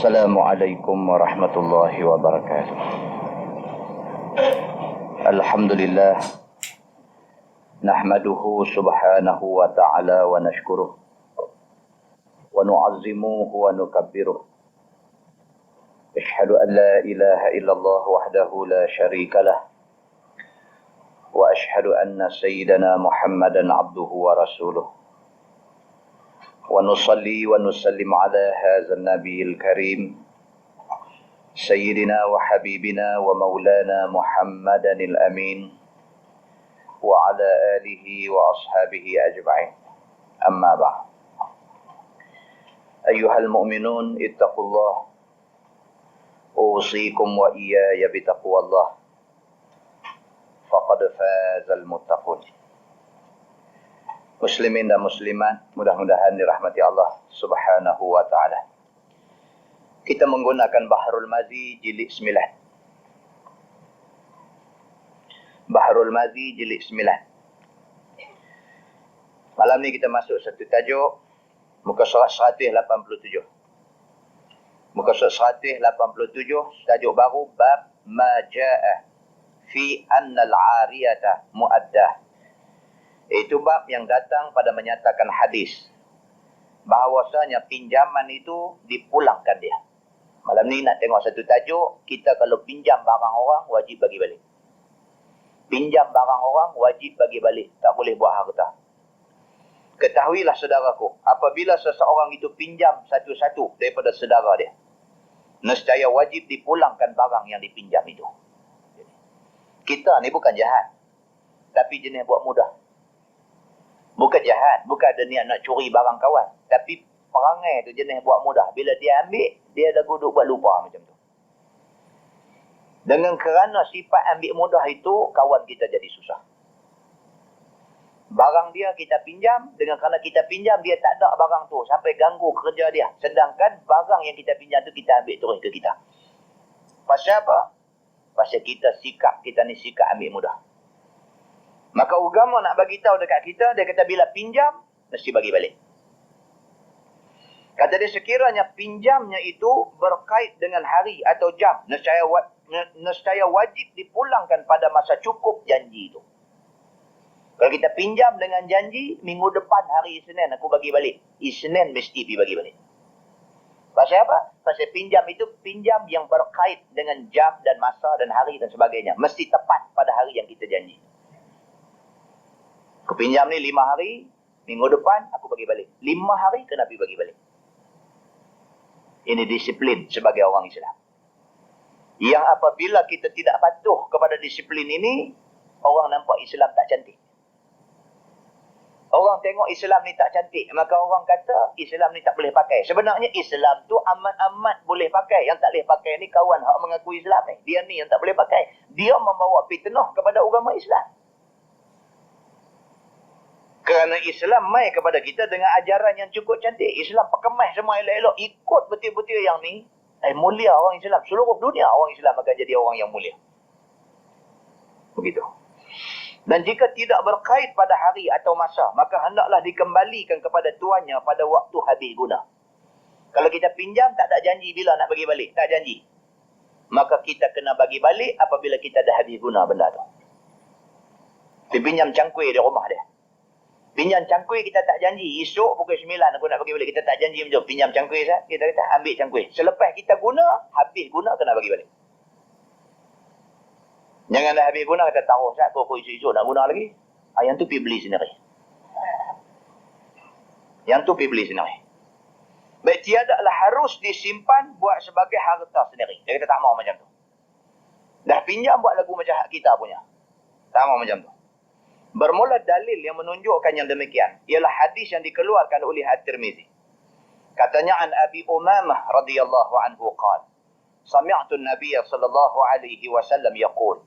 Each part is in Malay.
Assalamualaikum warahmatullahi wabarakatuh. Alhamdulillah, nahmaduhu subhanahu wa ta'ala wa nashkuruh wa nu'azzimuhu wa nukabbiruh. Ashhadu an la ilaha illallah wahdahu la sharika lah wa ashhadu anna sayyidana Muhammadan abduhu wa rasuluh. Wa nusalli wa nusallim ala hadzal nabiyil karim sayyidina wa habibina wa maulana Muhammadanil amin wa ala alihi wa ashabihi ajma'in. Amma ba'd. Ayyuhal mu'minun ittaqullah, usikum wa iyaya bitaqwallah, faqad fazal muttaqun. Muslimin dan muslimat, mudah-mudahan dirahmati Allah subhanahu wa ta'ala. Kita menggunakan Bahrul Mazi jilid 9. Bahrul Mazi jilid 9. Malam ni kita masuk satu tajuk, muka surat 187. Muka surat 187, tajuk baru, bab ma ja'a fi anna al-'ariyata mu'addah. Itu bab yang datang pada menyatakan hadis bahawasanya pinjaman itu dipulangkan dia. Malam ni nak tengok satu tajuk, kita kalau pinjam barang orang wajib bagi balik. Pinjam barang orang wajib bagi balik, tak boleh buat harta. Ketahuilah saudaraku, apabila seseorang itu pinjam satu-satu daripada saudara dia, nescaya wajib dipulangkan barang yang dipinjam itu. Kita ni bukan jahat, tapi jenis buat mudah. Bukan jahat, bukan ada niat nak curi barang kawan. Tapi perangai tu jenis buat mudah. Bila dia ambil, dia dah duduk buat lupa macam tu. Dengan kerana sifat ambil mudah itu, kawan kita jadi susah. Barang dia kita pinjam, dengan kerana kita pinjam, dia tak ada barang tu. Sampai ganggu kerja dia. Sedangkan barang yang kita pinjam tu, kita ambil turun ke kita. Pasal apa? Pasal kita ni sikap ambil mudah. Maka agama nak bagi tahu dekat kita, dia kata bila pinjam, mesti bagi balik. Kata dia sekiranya pinjamnya itu berkait dengan hari atau jam, nescaya wajib dipulangkan pada masa cukup janji itu. Kalau kita pinjam dengan janji, minggu depan hari Isnin aku bagi balik. Isnin mesti pergi bagi balik. Pasal apa? Pasal pinjam itu pinjam yang berkait dengan jam dan masa dan hari dan sebagainya. Mesti tepat pada hari yang kita janji. Aku pinjam ni 5 hari, minggu depan aku bagi balik. 5 hari kena pergi bagi balik. Ini disiplin sebagai orang Islam. Yang apabila kita tidak patuh kepada disiplin ini, orang nampak Islam tak cantik. Orang tengok Islam ni tak cantik, maka orang kata Islam ni tak boleh pakai. Sebenarnya Islam tu amat-amat boleh pakai. Yang tak boleh pakai ni kawan hak mengaku Islam ni. Dia ni yang tak boleh pakai. Dia membawa fitnah kepada agama Islam. Kerana Islam mai kepada kita dengan ajaran yang cukup cantik. Islam perkemas semua elok-elok. Ikut betul-betul yang ni. Mulia orang Islam. Seluruh dunia orang Islam akan jadi orang yang mulia. Begitu. Dan jika tidak berkait pada hari atau masa, maka hendaklah dikembalikan kepada tuannya pada waktu habis guna. Kalau kita pinjam, tak ada janji bila nak bagi balik. Tak janji. Maka kita kena bagi balik apabila kita dah habis guna benda tu. Dia pinjam cangkui di rumah dia. Pinjam cangkui kita tak janji. Esok pukul 9 aku nak bagi balik. Kita tak janji macam pinjam cangkui saya. Kita kata ambil cangkui. Selepas kita guna, habis guna kena bagi balik. Jangan dah habis guna kata taruh saya aku esok nak guna lagi. Yang tu pergi beli sendiri. Yang tu pergi beli sendiri. Baik, tiadalah harus disimpan buat sebagai harta sendiri. Dia kata tak mau macam tu. Dah pinjam buat lagu macam hak kita punya. Tak mau macam tu. Bermula dalil yang menunjukkan yang demikian ialah hadis yang dikeluarkan oleh At-Tirmizi. Katanya an Abi Umamah radhiyallahu anhu qala sami'tu an-nabiy sallallahu alaihi wasallam yaqul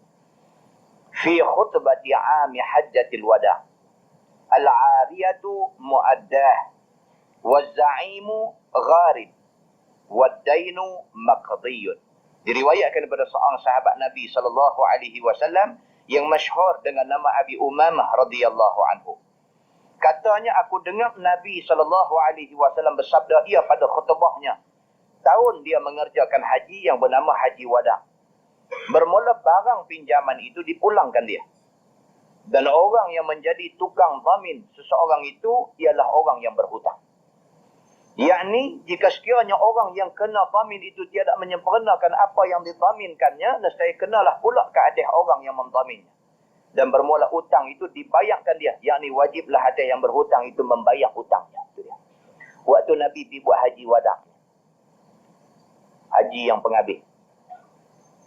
fi khutbati 'am hajjatil wada' al-'ariyatu mu'addah waz-za'imu gharib wad-dainu maqdiyun. Diriwayatkan daripada seorang sahabat Nabi sallallahu alaihi wasallam yang masyhur dengan nama Abi Umamah radhiyallahu anhu. Katanya aku dengar Nabi sallallahu alaihi wasallam bersabda ia pada khutbahnya tahun dia mengerjakan haji yang bernama haji wada. Bermula barang pinjaman itu dipulangkan dia. Dan orang yang menjadi tukang zamin seseorang itu ialah orang yang berhutang. Yakni, jika sekiranya orang yang kena zamin itu tidak menyempurnakan apa yang dizaminkannya, nescaya kenalah pula ke atas orang yang menzaminnya. Dan bermula hutang itu dibayarkan dia. Yakni, wajiblah atas yang berhutang itu membayar hutangnya. Itu dia. Waktu Nabi pergi buat haji wada. Haji yang penghabis.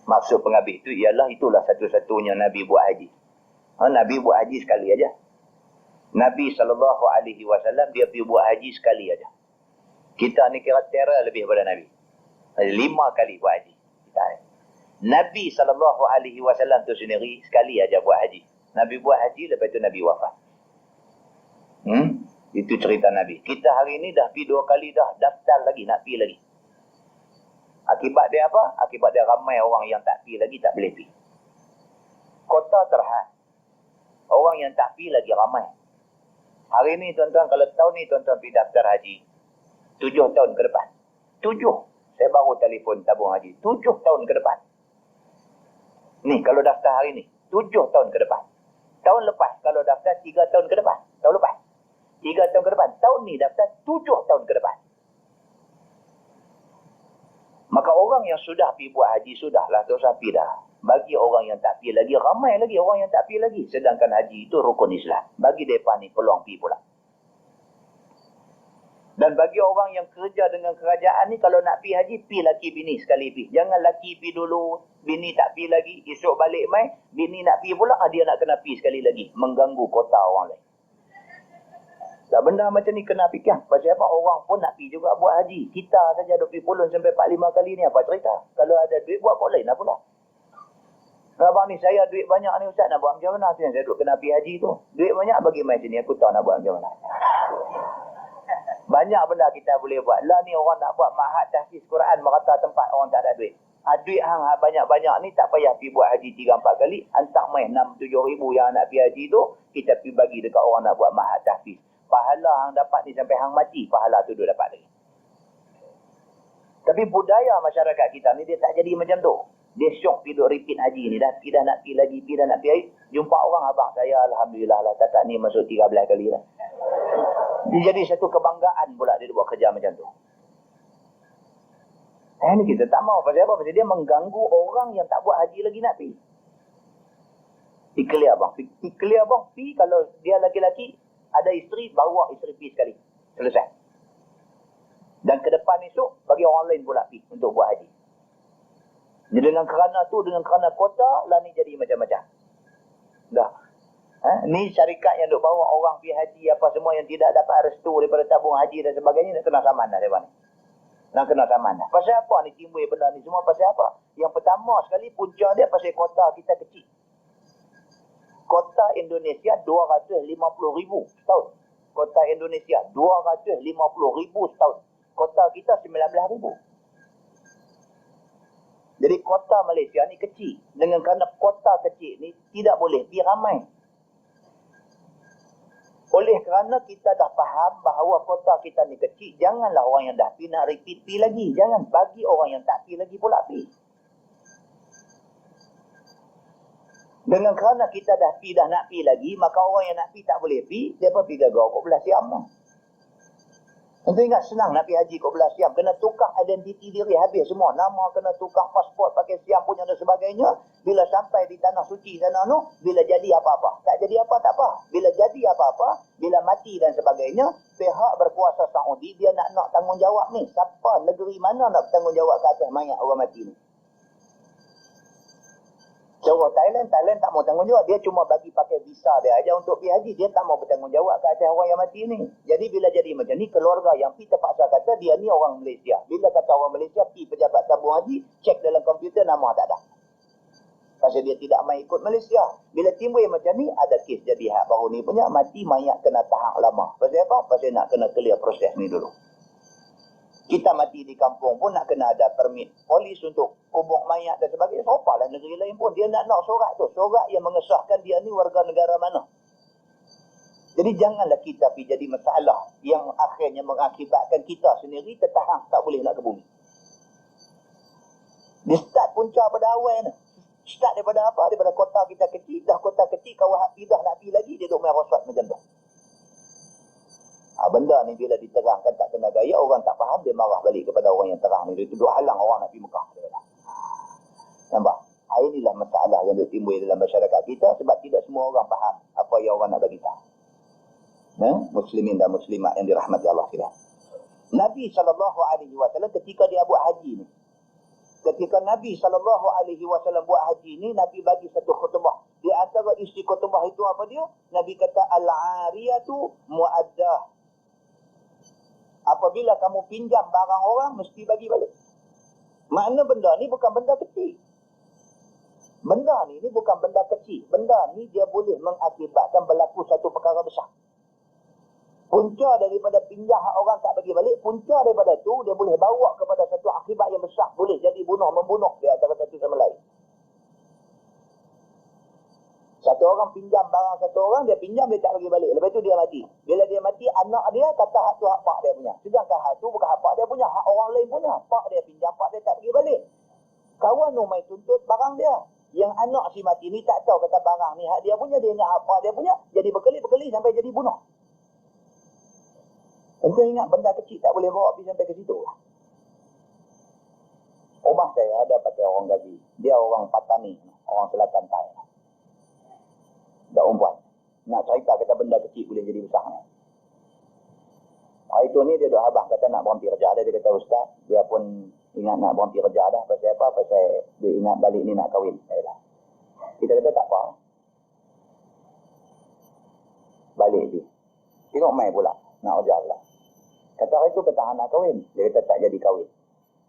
Maksud penghabis itu ialah itulah satu-satunya Nabi buat haji. Nabi buat haji sekali aja. Nabi SAW dia pergi buat haji sekali aja. Kita ni kira terror lebih daripada Nabi. 5 kali buat haji. Nabi SAW tu sendiri sekali aja buat haji. Nabi buat haji, lepas tu Nabi wafat. Itu cerita Nabi. Kita hari ni dah pergi 2 kali dah, daftar lagi, nak pergi lagi. Akibat dia apa? Akibat dia ramai orang yang tak pergi lagi, tak boleh pergi. Kota terhad. Orang yang tak pergi lagi ramai. Hari ni tuan-tuan, kalau tahun ni tuan-tuan pergi daftar haji, 7 tahun ke depan. 7. Saya baru telefon tabung haji. 7 tahun ke depan. Ni kalau daftar hari ni, 7 tahun ke depan. Tahun lepas kalau daftar 3 tahun ke depan. Tahun lepas 3 tahun ke depan. Tahun ni daftar 7 tahun ke depan. Maka orang yang sudah pergi buat haji, sudahlah, tak usah pergi dah. Bagi orang yang tak pergi lagi, ramai lagi orang yang tak pergi lagi. Sedangkan haji itu rukun Islam. Bagi mereka ni peluang pergi pula. Dan bagi orang yang kerja dengan kerajaan ni, kalau nak pergi haji, pergi laki bini sekali pergi. Jangan laki pergi dulu, bini tak pergi lagi, esok balik mai, bini nak pergi pula, dia nak kena pergi sekali lagi. Mengganggu kota orang lain. Tak benda macam ni kena fikir. Pasal apa? Orang pun nak pergi juga buat haji. Kita saja duk pergi pulun sampai 4-5 kali ni, apa cerita? Kalau ada duit buat apa lain lah pula. Abang ni, saya duit banyak ni Ustaz, nak buat macam mana? Saya duk kena pergi haji tu. Duit banyak bagi mai sini, aku tahu nak buat macam mana. Banyak benda kita boleh buat. Lah ni orang nak buat mahat tahfiz Quran merata tempat orang tak ada duit. Duit hang banyak-banyak ni tak payah pergi buat haji 3-4 kali. Hantar mai 6-7 ribu yang nak pergi haji tu, kita pergi bagi dekat orang nak buat mahat tahfiz. Pahala hang dapat ni sampai hang mati, pahala tu duk dapat lagi. Tapi budaya masyarakat kita ni dia tak jadi macam tu. Dia syok pergi duk repeat haji ni. Dah pergi dah nak pergi lagi, pergi dah nak pergi. Jumpa orang, abang saya Alhamdulillah lah, kakak ni masuk 13 kali lah. Dia jadi satu kebanggaan pula dia buat kerja macam tu. Ini kita tak mau. Pasal apa? Pasal dia mengganggu orang yang tak buat haji lagi nak pergi. Pergi abang. Pergi abang. Pergi kalau dia laki-laki, ada isteri, bawa isteri pergi sekali. Selesai. Dan ke depan esok, bagi orang lain pula pergi untuk buat haji. Jadi dengan kerana tu, dengan kerana kota, lah ni jadi macam-macam. Dah. Ni syarikat yang duk bawa orang pergi haji, apa semua yang tidak dapat restu daripada tabung haji dan sebagainya, nak kena saman dah mereka ni. Nak kena saman dah. Pasal apa ni timbul benda ni semua? Pasal apa? Yang pertama sekali, punca dia pasal kota kita kecil. Kota Indonesia 250,000 setahun. Kota Indonesia 250,000 setahun. Kota kita 19,000. Jadi kota Malaysia ni kecil. Dengan kerana kota kecil ni tidak boleh pergi ramai. Oleh kerana kita dah faham bahawa kota kita ni kecil, janganlah orang yang dah pergi nak repeat pergi lagi. Jangan bagi orang yang tak pergi lagi pula pergi. Dengan kerana kita dah pergi dah nak pergi lagi, maka orang yang nak pergi tak boleh pergi, dia pun pergi gagal 14 jam lah. Tentu ingat senang nak pergi haji 14 jam. Kena tukar identiti diri habis semua. Nama kena tukar, pasport pakai siam punya dan sebagainya. Bila sampai di tanah suci sana tu, bila jadi apa-apa. Tak jadi apa, tak apa. Bila jadi apa-apa, bila mati dan sebagainya, pihak berkuasa Saudi, dia nak tanggungjawab ni. Siapa, negeri mana nak bertanggungjawab ke atas mayat orang mati ni? Cara Thailand tak mau tanggungjawab. Dia cuma bagi pakai visa dia aja untuk pergi haji. Dia tak mau bertanggungjawab ke atas orang yang mati ni. Jadi bila jadi macam ni, keluarga yang pergi terpaksa kata dia ni orang Malaysia. Bila kata orang Malaysia, pergi pejabat tabung haji, cek dalam komputer nama tak ada. Pasal dia tidak mahu ikut Malaysia. Bila timbul macam ni, ada kes jadi hak baru ni punya, mati mayat kena tahan lama. Pasal apa? Pasal nak kena clear proses ni dulu. Kita mati di kampung pun nak kena ada permit polis untuk kubur mayat dan sebagainya. Sopalah negeri lain pun. Dia nak surat tu. Surat yang mengesahkan dia ni warga negara mana. Jadi janganlah kita pergi jadi masalah yang akhirnya mengakibatkan kita sendiri tertahan tak boleh nak ke bumi. Dia start punca pada awal ni. Start daripada apa? Daripada kota kita kecil. Dah kota kecil, kawah hafidah nak pergi lagi, dia duk main roswat macam tu. Benda ni bila diterangkan tak kena gaya, orang tak faham, dia marah balik kepada orang yang terang ni. Dia duduk halang orang nak pergi Mekah. Nampak? Inilah masalah yang timbul dalam masyarakat kita sebab tidak semua orang faham apa yang orang nak bagi tahu. Muslimin dan muslimat yang dirahmati Allah sekalian. Nabi SAW ketika dia buat haji ni, ketika Nabi SAW buat haji ni, Nabi bagi satu khutbah. Di antara isi khutbah itu apa dia? Nabi kata al-ariyatu muaddah. Apabila kamu pinjam barang orang, mesti bagi balik. Makna benda ni bukan benda kecil. Benda ni bukan benda kecil. Benda ni dia boleh mengakibatkan berlaku satu perkara besar. Punca daripada pinjam orang tak bagi balik, punca daripada tu dia boleh bawa kepada satu akibat yang besar. Boleh jadi bunuh-membunuh di antara satu sama lain. Satu orang pinjam barang satu orang, dia pinjam, dia tak bagi balik. Lepas tu dia mati. Bila dia mati, anak dia kata hak tu hak pak dia punya. Sedangkan hak tu bukan hak pak dia punya, hak orang lain punya. Pak dia pinjam, pak dia tak bagi balik. Kawan tu main tuntut barang dia. Yang anak si mati ni tak tahu kata barang ni hak dia punya, dia ingat apa dia punya, jadi berkeli-berkeli sampai jadi bunuh. Ente ingat benda kecil tak boleh bawa pergi sampai ke situ. Rumah saya ada pakai orang gaji. Dia orang Patani, orang Selatan Thai. Dah umpuan. Nak cerita kata benda kecil boleh jadi besar. Hari tu ni dia duk abang kata nak berhenti kerja. Dia kata ustaz, dia pun ingat nak berhenti kerja dah. Pasal apa? Pasal dia ingat balik ni nak kahwin. Kita kata tak apa. Balik dia. Tengok mai pula. Nak kerja pula. Kata hari tu kata nak kahwin. Dia kata tak jadi kahwin.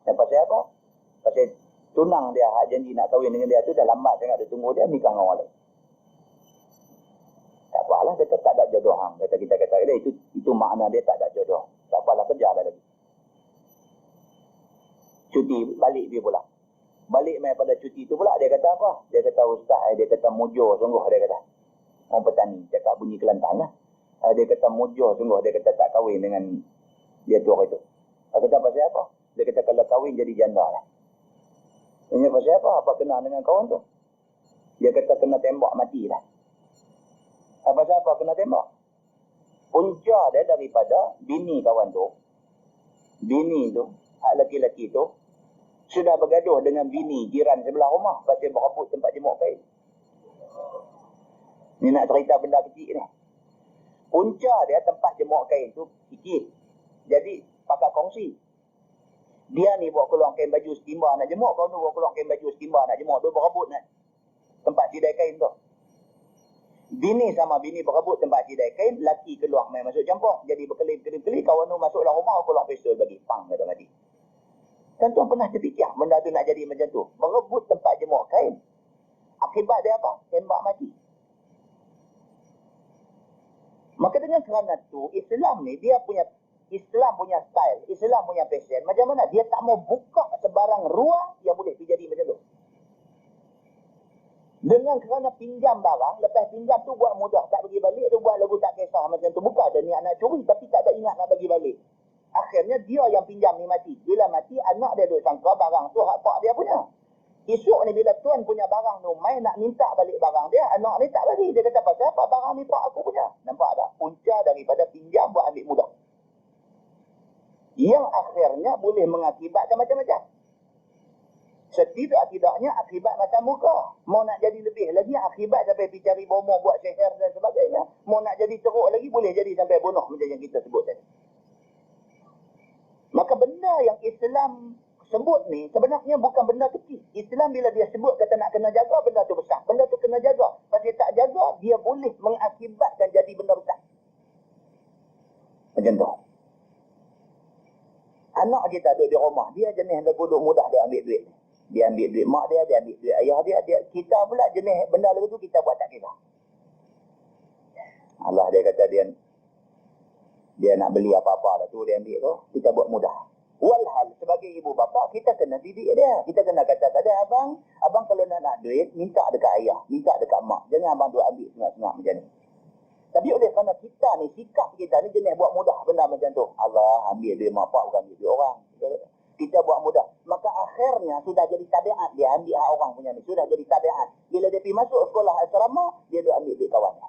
Dan pasal apa? Pasal tunang dia hak janji nak kahwin dengan dia tu dah lambat sangat dia tunggu dia nikah dengan orang lain. Tak apalah, dia tak ada jodoh hang. Kata kita kata itu makna dia tak ada jodoh. Tak apalah, kerja dah lagi. Cuti balik dia pula. Balik mai pada cuti tu pula dia kata apa? Dia kata ustaz, dia kata mujur sungguh dia kata. Orang petani cakap bunyi Kelantan lah. Dia kata mujur sungguh, dia kata tak kahwin dengan dia tu orang itu. Dia kata pasal apa? Dia kata kalau kahwin jadi janda lah. Ini pasal apa? Apa kena dengan kawan tu? Dia kata kena tembak mati lah. Pasal apa kena tembak? Punca dia daripada bini kawan tu. Bini tu, hak lelaki-lelaki tu, sudah bergaduh dengan bini jiran sebelah rumah pasal berebut tempat jemur kain. Ni nak cerita benda kecil ni. Punca dia tempat jemur kain tu sikit. Jadi pakai kongsi. Dia ni bawa keluar kain baju setimba nak jemur, kau ni bawa keluar kain baju setimba nak jemur. Dia berebut nak tempat sidai kain tu. Bini sama bini berebut tempat sidai kain, laki keluar main masuk campur. Jadi berkeli-keli, kawan tu masuklah rumah, keluar pistol bagi. Pang, kata mati. Dan tuan pernah terfikir benda tu nak jadi macam tu. Berebut tempat jemur kain. Akibat dia apa? Tembak mati. Maka dengan kerana tu, Islam ni dia punya style, Islam punya passion. Macam mana? Dia tak mau buka sebarang ruang yang boleh terjadi macam tu. Dengan kerana pinjam barang, lepas pinjam tu buat mudah, tak bagi balik, tu buat lagu tak kisah macam tu. Bukan ada niat nak curi, tapi tak ada ingat nak bagi balik. Akhirnya dia yang pinjam ni mati. Bila mati, anak dia duk sangka barang tu hak pak dia punya. Esok ni bila tuan punya barang tu main nak minta balik barang dia, anak ni tak bagi. Dia kata pasal apa barang ni pak aku punya. Nampak tak? Punca daripada pinjam buat ambil mudah. Yang akhirnya boleh mengakibatkan macam-macam. Setidak-tidaknya akibat macam muka. Mau nak jadi lebih lagi, akibat sampai pergi cari bomoh buat sihir dan sebagainya. Mau nak jadi teruk lagi, boleh jadi sampai bunuh macam yang kita sebut tadi. Maka benda yang Islam sebut ni sebenarnya bukan benda kecil. Islam bila dia sebut kata nak kena jaga, benda tu besar. Benda tu kena jaga. Pasal tak jaga, dia boleh mengakibatkan jadi benda besar. Macam tu. Anak kita duduk di rumah, dia jenis duduk mudah dia ambil duit. Dia ambil duit mak dia, dia ambil duit ayah dia. Kita pula jenis benda lagu tu kita buat tak kira. Allah dia kata dia nak beli apa-apa lah tu, dia ambil tu, kita buat mudah. Walhal sebagai ibu bapa kita kena didik dia. Kita kena kata pada abang kalau nak duit minta dekat ayah, minta dekat mak. Jangan abang duk ambil sengak-sengak macam ni. Tapi oleh kerana kita ni, sikap kita ni jenis buat mudah benda macam tu. Allah ambil duit mak pak bukan ambil duit orang. Kita buat mudah. Maka akhirnya sudah jadi tabiat. Dia ambil hak orang punya ni. Sudah jadi tabiat. Bila dia pergi masuk sekolah asrama, dia duk ambil duit kawannya.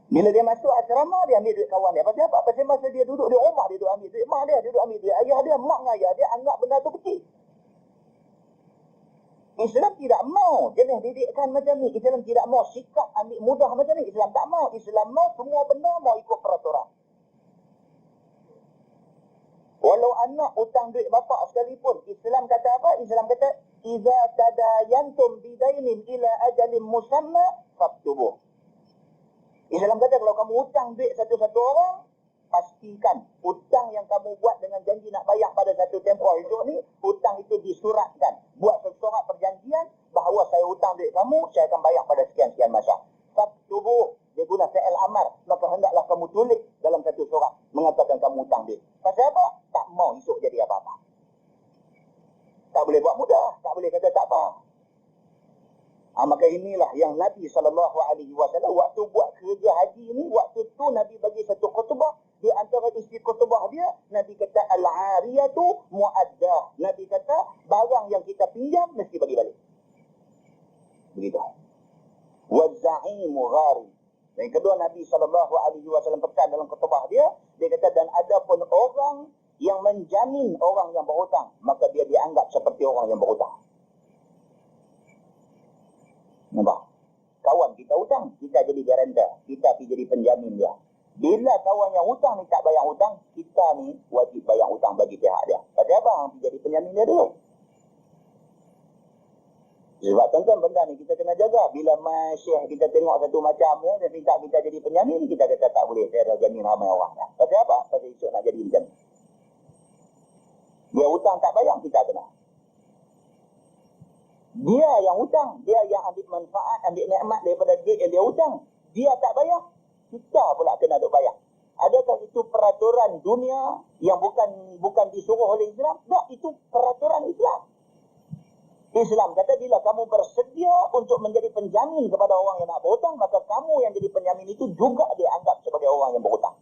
Bila dia masuk asrama, dia ambil duit kawan dia. Pasal apa? Pasal masa dia duduk di rumah, dia duk ambil duit mak dia duk ambil duit ayah dia. Mak dengan ayah dia anggap benda tu kecil. Islam tidak mau jenis didikan macam ni. Islam tidak mau sikap ambil mudah macam ni. Islam tak mau. Islam mau semua benda mau ikut peraturan. Walau anak hutang duit bapa sekalipun, Islam kata apa? Islam kata, "Iza tadayantum bidainin ila ajalin musamma faktubuh." Islam kata kalau kamu hutang duit satu-satu orang, pastikan hutang yang kamu buat dengan janji nak bayar pada satu tempoh esok ni, hutang itu disuratkan. Buat surat perjanjian bahawa saya hutang duit kamu, saya akan bayar pada sekian-sekian masa. Faktubuh, dia guna fi'il amar, maka hendaklah kamu tulis dalam satu surat mengatakan kamu hutang duit. Pasal apa? Tak mau esok jadi apa-apa. Tak boleh buat mudah, tak boleh kata tak apa. Maka inilah yang Nabi SAW waktu buat kerja haji ni, waktu tu Nabi bagi satu khutbah. Di antara isi khutbah dia, Nabi kata al-ariyatu mu'addah. Nabi kata barang yang kita pinjam mesti bagi balik. Begitu. Wa-za'imu ghari. Dan kedua Nabi SAW pesan dalam khutbah dia, dia kata dan ada pun orang yang menjamin orang yang berhutang, maka dia dianggap seperti orang yang berhutang. Nampak? Kawan kita hutang, kita jadi garantor. Kita pergi jadi penjamin dia. Bila kawan yang hutang ni tak bayar hutang, kita ni wajib bayar hutang bagi pihak dia. Pasal apa? Pergi jadi penjamin dia dulu. Sebab tuan-tuan benda ni kita kena jaga. Bila masyarakat kita tengok satu macam ya, dia minta kita jadi penjamin, kita kata tak boleh. Saya dah jamin ramai orang. Pasal apa? Pasal esok nak jadi penjamin. Dia hutang tak bayar, kita kena. Dia yang hutang, dia yang ambil manfaat, ambil nikmat daripada duit yang dia hutang. Dia tak bayar, kita pula kena duk bayar. Adakah itu peraturan dunia yang bukan disuruh oleh Islam? Tak, itu peraturan Islam. Islam kata bila kamu bersedia untuk menjadi penjamin kepada orang yang nak berhutang, maka kamu yang jadi penjamin itu juga dianggap sebagai orang yang berhutang.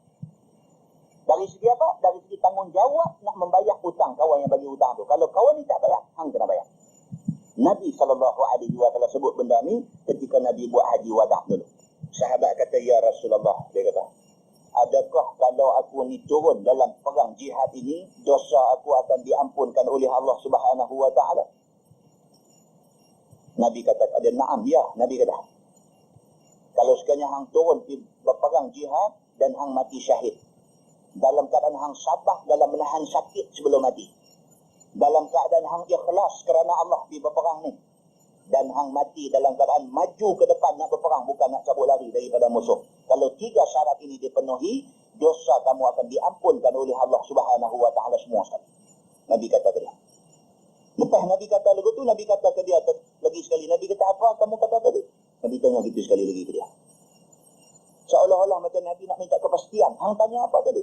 Dari segi apa? Dari segi tanggungjawab nak membayar hutang kawan yang bagi hutang tu. Kalau kawan ni tak bayar, hang kena bayar. Nabi SAW sebut benda ni ketika Nabi buat haji wadah dulu. Sahabat kata, "Ya Rasulullah," dia kata, "adakah kalau aku ni turun dalam perang jihad ini, dosa aku akan diampunkan oleh Allah Subhanahu wa taala?" Nabi kata, "Ada na'am, ya." Nabi kata, "Kalau sekiranya hang turun berperang jihad dan hang mati syahid, dalam keadaan hang sabar dalam menahan sakit sebelum mati, dalam keadaan hang ikhlas kerana Allah di berperang ni, dan hang mati dalam keadaan maju ke depan nak berperang, bukan nak cabut lari daripada musuh. Kalau tiga syarat ini dipenuhi, dosa kamu akan diampunkan oleh Allah Subhanahu wa taala semua sekali." Nabi kata ke dia. Lepas Nabi kata lagu tu, Nabi kata ke dia lagi sekali. Nabi kata, "Apa kamu kata tadi?" Nabi tanya gitu sekali lagi ke dia. Seolah-olah macam Nabi nak minta kepastian. Hang tanya apa tadi?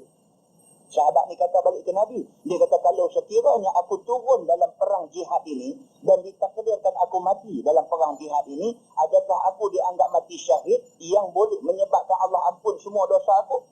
Sahabat ni kata balik ke Nabi. Dia kata, "Kalau sekiranya aku turun dalam perang jihad ini dan ditakdirkan aku mati dalam perang jihad ini, adakah aku dianggap mati syahid yang boleh menyebabkan Allah ampun semua dosa aku?"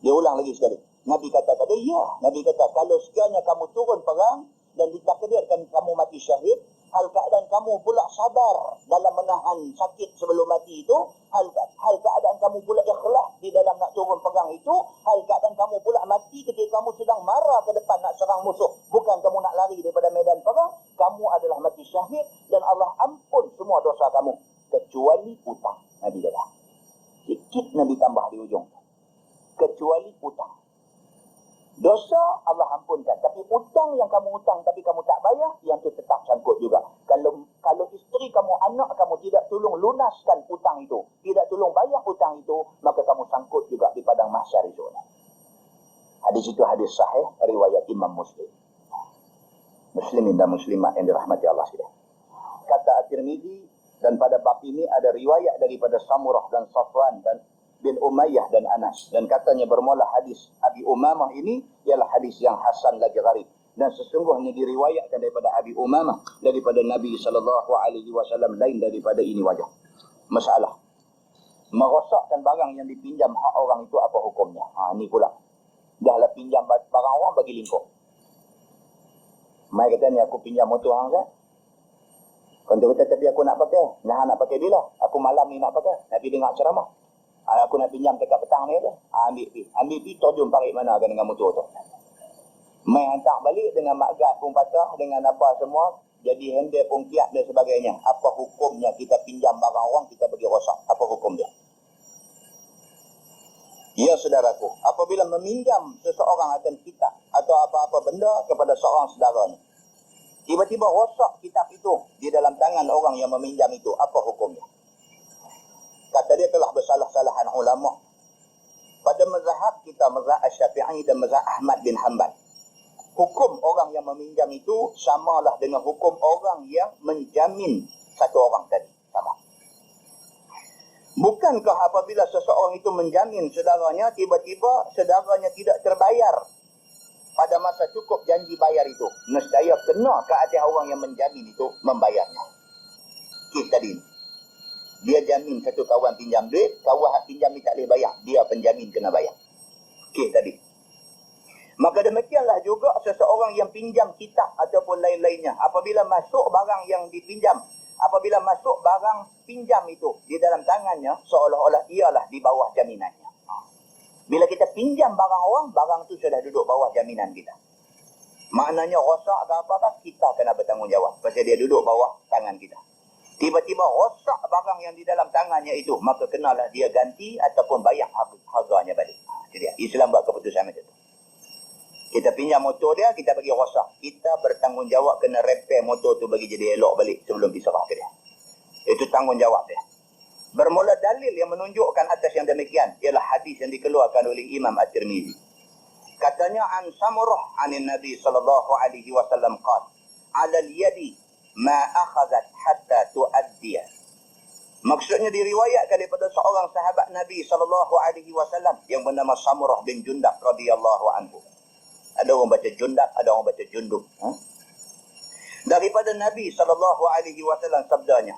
Dia ulang lagi sekali. Nabi kata tadi, "Ya." Nabi kata, "Kalau sekiranya kamu turun perang dan ditakdirkan kamu mati syahid, hal keadaan kamu pula sabar dalam menahan sakit sebelum mati itu, hal keadaan kamu pula ikhlas di dalam nak turun perang itu, hal keadaan kamu pula mati ketika kamu sedang marah ke depan nak serang musuh, bukan kamu nak lari daripada medan perang, kamu adalah mati syahid dan Allah ampun semua dosa kamu kecuali hutang." Nabi kata. Sikit Nabi tambah di ujung. Kecuali hutang. Dosa Allah ampunkan, tapi hutang yang kamu hutang tapi kamu tak bayar, yang itu tetap sangkut juga. Kalau isteri kamu, anak kamu tidak tolong lunaskan hutang itu, tidak tolong bayar hutang itu, maka kamu sangkut juga di padang mahsyar itu. Hadis itu hadis sahih riwayat Imam Muslim. Muslimin dan muslimat yang dirahmati Allah sekalian. Kata At-Tirmizi, dan pada bab ini ada riwayat daripada Samurah dan Safwan dan bin Umayyah dan Anas, dan katanya bermula hadis Abi Umamah ini ialah hadis yang hasan lagi gharib, dan sesungguhnya diriwayatkan daripada Abi Umamah daripada Nabi SAW lain daripada ini wajah. Masalah merosakkan barang yang dipinjam hak orang itu apa hukumnya? Ni pula dahlah pinjam barang orang bagi lingkup, Mai kata ni aku pinjam motor hang Ustaz. Kontor kata tapi aku nak pakai. Nah nak pakai bila? Aku malam ni nak pakai. Nak pergi dengar ceramah. Aku nak pinjam dekat petang ni ada. Ambil pi. Ambil pi terjun parit mana dengan motor tu. Mai hantar balik dengan magat pun patah, dengan apa semua. Jadi handle pun kiat dan sebagainya. Apa hukumnya kita pinjam barang orang, kita bagi rosak? Apa hukum dia? Ya saudaraku, apabila meminjam seseorang akan kitab atau apa-apa benda kepada seorang saudaranya, tiba-tiba rosak kitab itu di dalam tangan orang yang meminjam itu, apa hukumnya? Kata dia telah bersalah-salahan ulama. Pada mazhab kita, mazhab Syafi'i dan mazhab Ahmad bin Hanbal, hukum orang yang meminjam itu samalah dengan hukum orang yang menjamin satu orang tadi. Sama. Bukankah apabila seseorang itu menjamin saudaranya, tiba-tiba saudaranya tidak terbayar pada masa cukup janji bayar itu, nescaya kena ke atas orang yang menjamin itu membayarnya. Kes tadi ni. Dia jamin satu kawan pinjam duit, kawan pinjam ni tak boleh bayar, dia penjamin kena bayar. Kes tadi. Maka demikianlah juga seseorang yang pinjam kitab ataupun lain-lainnya, apabila masuk barang yang dipinjam, apabila masuk barang pinjam itu di dalam tangannya, seolah-olah ialah di bawah jaminannya. Bila kita pinjam barang orang, barang tu sudah duduk bawah jaminan kita. Maknanya rosak ke apa-apa, kita kena bertanggungjawab. Pasal dia duduk bawah tangan kita. Tiba-tiba rosak barang yang di dalam tangannya itu, maka kenalah dia ganti ataupun bayar harganya balik. Jadi Islam buat keputusan macam tu. Kita pinjam motor dia, kita bagi rosak. Kita bertanggungjawab kena repair motor tu bagi jadi elok balik sebelum diserah ke dia. Itu tanggungjawab dia. Bermula dalil yang menunjukkan atas yang demikian ialah hadis yang dikeluarkan oleh Imam At-Tirmizi. Katanya an Samurah anin Nabi sallallahu alaihi wasallam qala, "Ala al-yadi ma akhadhat hatta tuaddiya." Maksudnya diriwayatkan daripada seorang sahabat Nabi sallallahu alaihi wasallam yang bernama Samurah bin Jundab radhiyallahu anhu. Ada orang baca Jundab, ada orang baca Jundub. Daripada Nabi SAW sabdanya,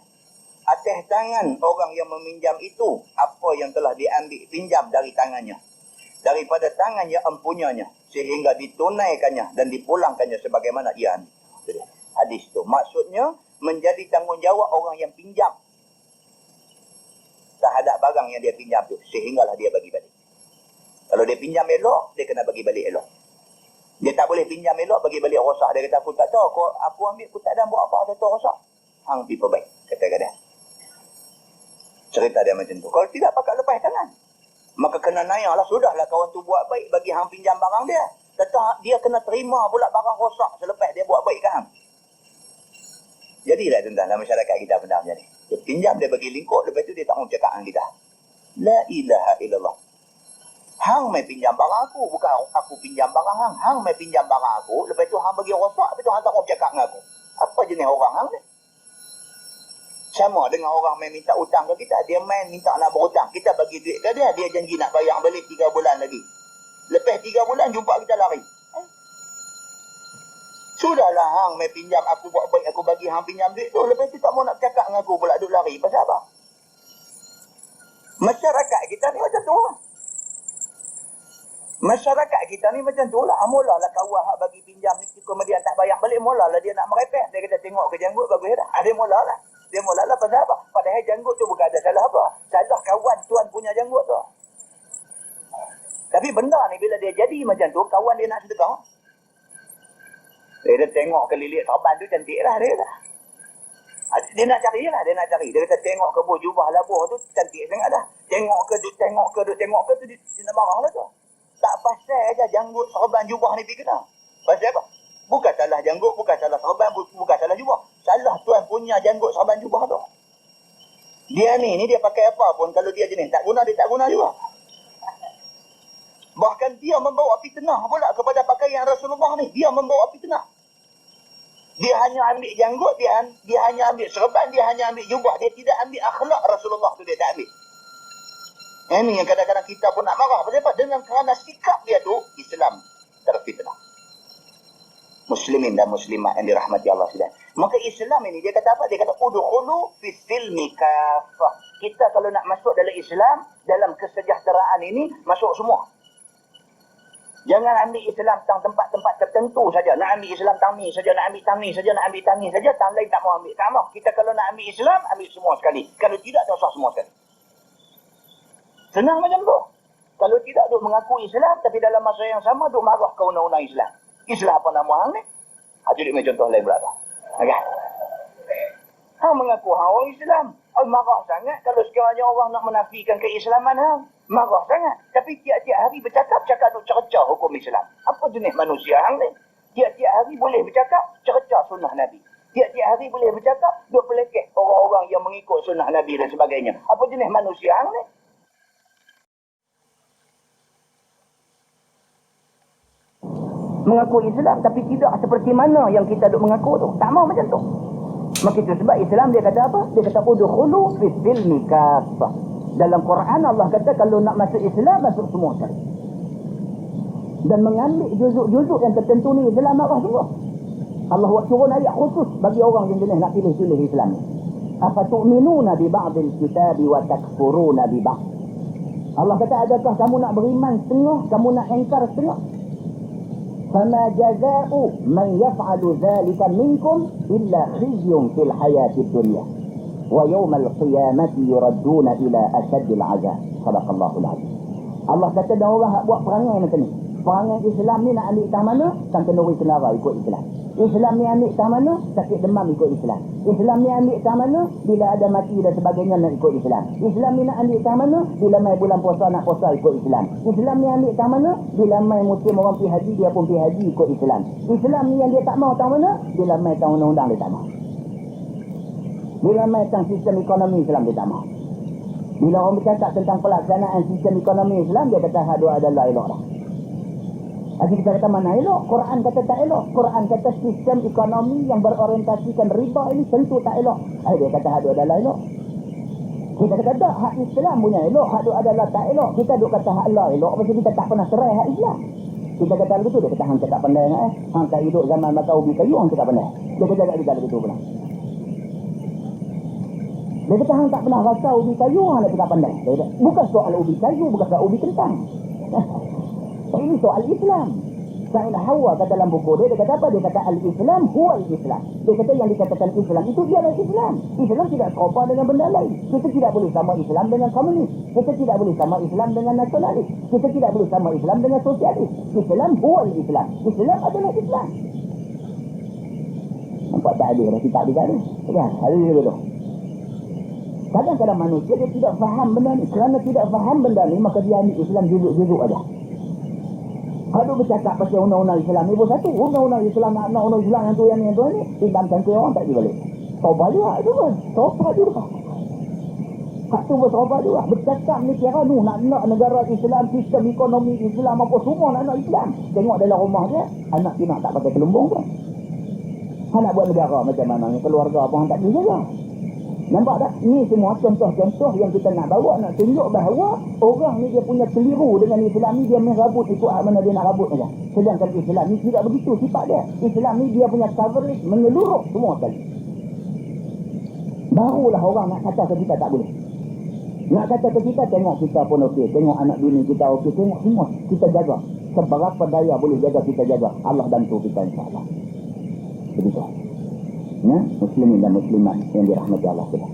atas tangan orang yang meminjam itu, apa yang telah diambil pinjam dari tangannya, daripada tangannya empunyanya, sehingga ditunaikannya dan dipulangkannya sebagaimana ia ambil. Hadis itu maksudnya menjadi tanggungjawab orang yang pinjam terhadap barang yang dia pinjam itu, sehinggalah dia bagi balik. Kalau dia pinjam elok, dia kena bagi balik elok. Dia tak boleh pinjam elok, bagi balik rosak. Dia kata, aku tak tahu, aku ambil, aku tak ada buat apa, dia tahu rosak. Hang pergi perbaik, kata dia. Cerita dia macam tu. Kalau tidak, pakat lepas tangan. Maka kena naya lah, sudahlah kawan tu buat baik bagi hang pinjam barang dia. Kata dia kena terima pula barang rosak selepas dia buat baik ke hang. Jadilah tuan-tuan, dalam masyarakat kita benda macam ni. Dia pinjam, dia bagi lingkup, lepas tu dia tak mau cakap dengan kita. La ilaha illallah. Hang mai pinjam barang aku, bukan aku pinjam barang hang. Hang mai pinjam barang aku, lepas tu hang bagi rosak, lepas tu hang tak mau bercakap dengan aku. Apa jenis orang hang ni? Sama dengan orang main minta hutang ke kita, dia main minta nak berhutang. Kita bagi duit ke dia, dia janji nak bayar balik 3 bulan lagi. Lepas 3 bulan jumpa kita lari. Sudahlah hang mai pinjam aku buat baik, aku bagi hang pinjam duit tu, lepas tu tak mau nak bercakap dengan aku pula duk lari. Pasal apa? Masyarakat kita ni macam tu lah. Masyarakat kita ni macam tu lah. Mulalah kawan hak bagi pinjam ni, kemudian tak bayar balik, mulalah dia nak merepek. Dia kata tengok ke janggut bagus dah. Dia mulalah. Dia mulalah pasal apa? Padahal janggut tu bukan ada salah apa. Salah kawan tuan punya janggut tu. Tapi benda ni bila dia jadi macam tu, kawan dia nak sedekah. Dia tengok ke lilit sarban tu cantik lah dia dah. Dia nak cari lah, dia nak cari. Dia kata tengok ke jubah labuh tu cantik sangat dah. Tengok ke tu dia nak marah lah tu. Tak pasal aja janggut sarban jubah ni pergi kena. Pasal apa? Bukan salah janggut, bukan salah sarban, bukan salah jubah. Salah tuan punya janggut sarban jubah tu. Dia ni dia pakai apa pun, kalau dia jenis tak guna, dia tak guna juga. Bahkan dia membawa fitnah pula kepada pakaian Rasulullah ni. Dia membawa fitnah. Dia hanya ambil janggut, dia hanya ambil serban, dia hanya ambil jubah. Dia tidak ambil akhlak Rasulullah tu, dia tak ambil. Ini yang kadang-kadang kita pun nak marah. Sebab dengan kerana sikap dia tu, Islam terfitnah. Muslimin dan muslimat yang dirahmati Allah sekalian. Maka Islam ini, dia kata apa? Dia kata, udkhulu fi silmi kafah. Kita kalau nak masuk dalam Islam, dalam kesejahteraan ini, masuk semua. Jangan ambil Islam tang tempat-tempat tertentu saja. Nak ambil Islam tang ni saja, nak ambil tang ni saja, nak ambil tang ni saja. Tang lain tak mau ambil. Tak mau. Kita kalau nak ambil Islam, ambil semua sekali. Kalau tidak, tak usah semua sekali. Senang macam tu. Kalau tidak duk mengaku Islam, tapi dalam masa yang sama duk marah ke undang-undang Islam. Islam apa nama hang ni? Jadi ambil contoh lain berapa. Okay? Hang mengaku hang orang Islam. Marah sangat kalau sekiranya orang nak menafikan keislaman hang. Marah sangat. Tapi tiap-tiap hari bercakap duk cercah hukum Islam. Apa jenis manusia hang ni? Tiap-tiap hari boleh bercakap, cercah sunnah Nabi. Tiap-tiap hari boleh bercakap, duk pelekeh orang-orang yang mengikut sunnah Nabi dan sebagainya. Apa jenis manusia hang ni? Mengaku Islam tapi tidak seperti mana yang kita duk mengaku tu. Tak mau macam tu. Maka itu sebab Islam dia kata apa? Dia kata udkhulu fis silmi kaffah. Dalam Quran Allah kata kalau nak masuk Islam masuk semua sekali. Dan mengambil juzuk-juzuk yang tertentu ni Islam marah semua. Allah buat turun ayat khusus bagi orang yang jenis nak pilih-pilih Islam ni. Apa tu'minuna bi ba'dil kitabi wa takfuruna bi ba'd. Allah kata adakah kamu nak beriman setengah, kamu nak ingkar setengah? فَمَا جَزَاءُ مَنْ يَفْعَلُ ذَلِكَ مِنْكُمْ إِلَّا خِزْيٌ فِي الْحَيَاةِ الدُّنْيَا وَيَوْمَ الْقِيَامَةِ يُرَدُّونَ إِلَى أَشَدِّ الْعَذَابِ. صدق الله العظيم. Allah kata dah orang buat perangai macam ni. Perangai Islam ni nak ambil tang mana? Tang kenduri kenara ikut Islam. Islam ni ambil tang mana? Sakit demam ikut Islam. Islam ni ambil tang mana? Bila ada mati dan sebagainya nak ikut Islam. Islam ni nak ambil tang mana? Bila mai bulan puasa nak puasa ikut Islam. Islam ni ambil tang mana? Bila mai musim orang pergi haji dia pun pergi haji ikut Islam. Islam ni yang dia tak mau tang mana? Bila mai tang undang-undang dia tak mau. Bila mai tang sistem ekonomi Islam dia tak mau. Bila orang bercakap tentang pelaksanaan sistem ekonomi Islam, dia kata hadu adalah elok dah. Jadi kita kata mana elok? Quran kata tak elok. Quran kata sistem ekonomi yang berorientasikan riba ini tentu tak elok. Dia kata hadu adalah elok. Kita kata tak, hak Islam punya elok, hadu adalah tak elok. Kita duk kata hak Allah elok, pasal kita tak pernah serai hak Islam. Kita kata begitu, dia kata hang cakap pandai nak hang tak hidup zaman bakar ubi kayu, hang cakap pandai. Dia kata tak kita begitu pula. Dia kata hang tak pernah rasa ubi kayu, hang nak cakap pandai. Dia kata, bukan soal ubi kayu, bukan soal ubi kentang. Ini soal Islam. Sayyidina Hawa kata dalam buku dia kata apa? Dia kata al-Islam huwa al-Islam. Dia kata yang dikatakan Islam itu ialah Islam. Islam tidak serupa dengan benda lain. Kita tidak boleh sama Islam dengan komunis. Kita tidak boleh sama Islam dengan nasionalis. Kita tidak boleh sama Islam dengan sosialis. Islam huwa al-Islam. Islam adalah Islam. Nampak tak ada rasa tak ada ni? Ya, ada dia tu. Kadang-kadang manusia dia tidak faham benda ni. Kerana tidak faham benda ni, maka dia ambil Islam juzuk-juzuk aja. Kalau bercakap pasal undang-undang Islam ni pun satu. Undang-undang Islam, nak undang-undang Islam yang tu, yang ni, hidamkan ke orang tak dibalik. Taubat juga itu kan. Taubat juga. Hak tu bertaubat juga. Bercakap ni kira ni nak negara Islam, sistem ekonomi Islam apa semua nak Islam. Tengok dalam rumah dia, anak dia tak pakai kelumbung pun. Han nak buat negara macam mana, keluarga apa han tak boleh jaga. Nampak tak? Ini semua contoh-contoh yang kita nak bawa, nak tunjuk bahawa orang ni dia punya keliru dengan Islam ni, dia main rabut ikut mana dia nak rabut saja. Sedangkan Islam ni tidak begitu sifat dia. Islam ni dia punya coverage menyeluruh semua sekali. Barulah orang nak kata ke kita tak boleh. Nak kata ke kita, tengok kita pun okey, tengok anak bini kita okey, tengok semua kita jaga. Seberapa daya boleh jaga kita jaga. Allah bantu kita insya-Allah. Begitu. Ya, muslimin dan muslimat yang dirahmati Allah kita.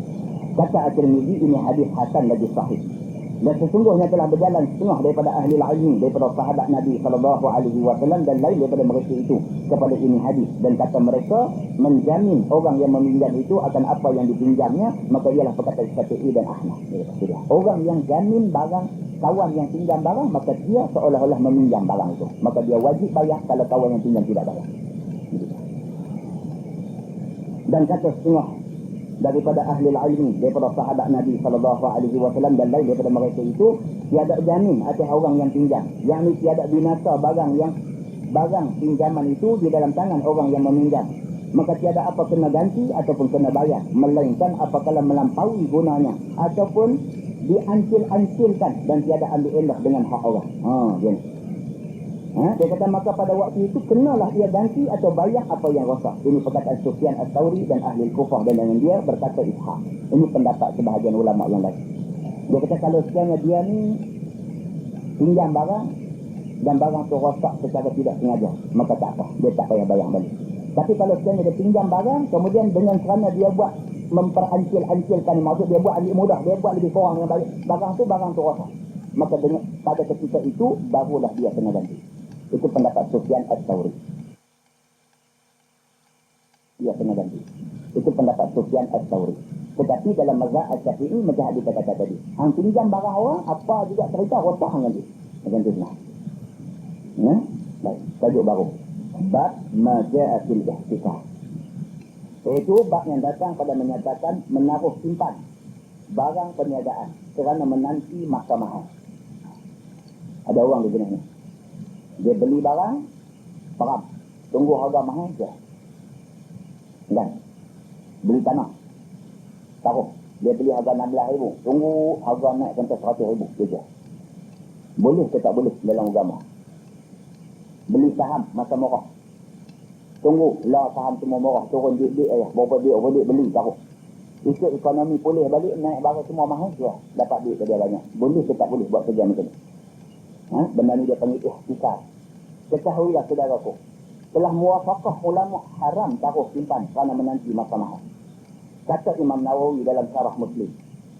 Kata At-Tirmizi, ini hadis hasan lagi sahih. Dan sesungguhnya telah berjalan setengah daripada ahli ilmu, daripada sahabat Nabi SAW dan lain daripada mereka itu kepada ini hadis. Dan kata mereka, menjamin orang yang meminjam itu akan apa yang dipinjamnya, maka ialah perkataan Syafi'i dan Ahmad. Orang yang jamin barang, kawan yang pinjam barang, maka dia seolah-olah meminjam barang itu. Maka dia wajib bayar kalau kawan yang pinjam tidak bayar. Dan kata setengah daripada ahli ilmu, daripada sahabat Nabi SAW dan lain daripada mereka itu, tiada jamin atas orang yang pinjam, yakni tiada binasa barang pinjaman itu di dalam tangan orang yang meminjam, maka tiada apa kena ganti ataupun kena bayar, melainkan apabila melampaui gunanya ataupun diancil-ancilkan dan tiada ambil elok dengan hak orang. Jadi dia kata maka pada waktu itu kenalah ia ganti atau bayar apa yang rosak. Ini perkataan Sufyan Ats-Tsauri dan ahli Kufah dan dengan dia berkata Ishaq. Ini pendapat sebahagian ulama yang lain. Dia kata kalau sekiranya dia ni pinjam barang, dan barang tu rosak secara tidak sengaja, maka tak apa, dia tak payah bayar balik. Tapi kalau sekiranya dia pinjam barang, kemudian dengan kerana dia buat memperancil-ancilkan, maksud dia buat ambil mudah, dia buat lebih kurang dengan barang tu rosak, maka dengan pada ketika itu barulah dia kena ganti. Itu pendapat Sufyan Ats-Tsauri. Dia kena ganti. Itu pendapat Sufyan Ats-Tsauri. Tetapi dalam mazhab Asy-Syafi'i, macam hadis kata tadi, hang pinjam barang orang, apa juga cerita rosak hang ganti. Macam tu nah. Ya? Baik, tajuk baru. Bab ma jaa fil ihtikar. Itu bab yang datang pada menyatakan menaruh simpan barang perniagaan kerana menanti mahkamah. Ada orang begini ni. Dia beli barang, peram, tunggu harga mahal je. Dan beli tanah, taruh. Dia beli harga 16,000, tunggu harga naik sampai 100,000 je. Boleh ke tak boleh dalam agama? Beli saham masa murah, tunggu lah saham semua murah, turun duit berapa duit beli taruh. Ikut ekonomi pulih balik, naik barang semua mahal je, dapat duit ke dia banyak. Boleh ke tak boleh buat kerja macam ni? Benda ni dia panggil ihtikar. Ketahuilah saudaraku, telah muwafaqah ulama haram taruh simpan kerana menanti mahkamah. Kata Imam Nawawi dalam Syarah Muslim,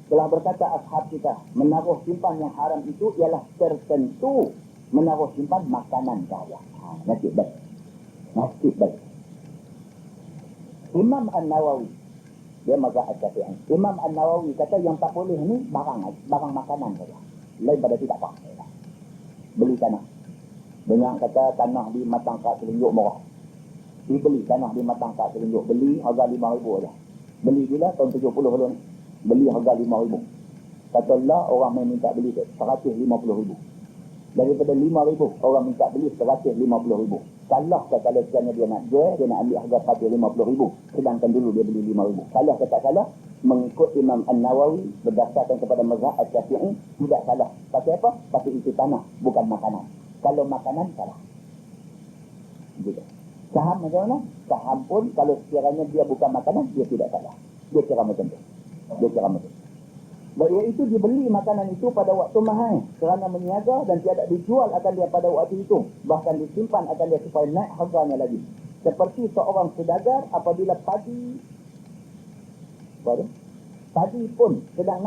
telah berkata ashab kita, menaruh simpan yang haram itu ialah tertentu menaruh simpan makanan kaya. Nasib baik. Imam An-Nawawi, dia mazhab Asy-Syafi'i. Imam An-Nawawi kata yang tak boleh ni barang makanan saja. Lain pada tidak apa. Beli tanah. Dengan kata tanah di Matang Kak Selunjuk murah. Dibeli tanah di Matang Kak Selunjuk. Beli harga 5,000 aja. Beli bila tahun 70 dulu ni. Beli harga 5,000. Kata Allah orang main minta beli 150,000. Daripada 5,000 orang minta beli 150,000. Salah ke kalau sebenarnya dia nak jual, dia nak ambil harga 150,000. Sedangkan dulu dia beli 5,000. Salah ke tak salah? Mengikut Imam An-Nawawi berdasarkan kepada mazhab Asy-Syafi'i tidak salah. Pasal apa? Pasal itu tanah, bukan makanan. Kalau makanan salah. Gitu. Saham macam mana? Saham pun kalau sekiranya dia bukan makanan, dia tidak salah. Dia kira macam tu. Iaitu dibeli makanan itu pada waktu mahal kerana meniaga dan tiada dijual akan dia pada waktu itu. Bahkan disimpan akan dia supaya naik harganya lagi. Seperti seorang saudagar apabila padi pun sedang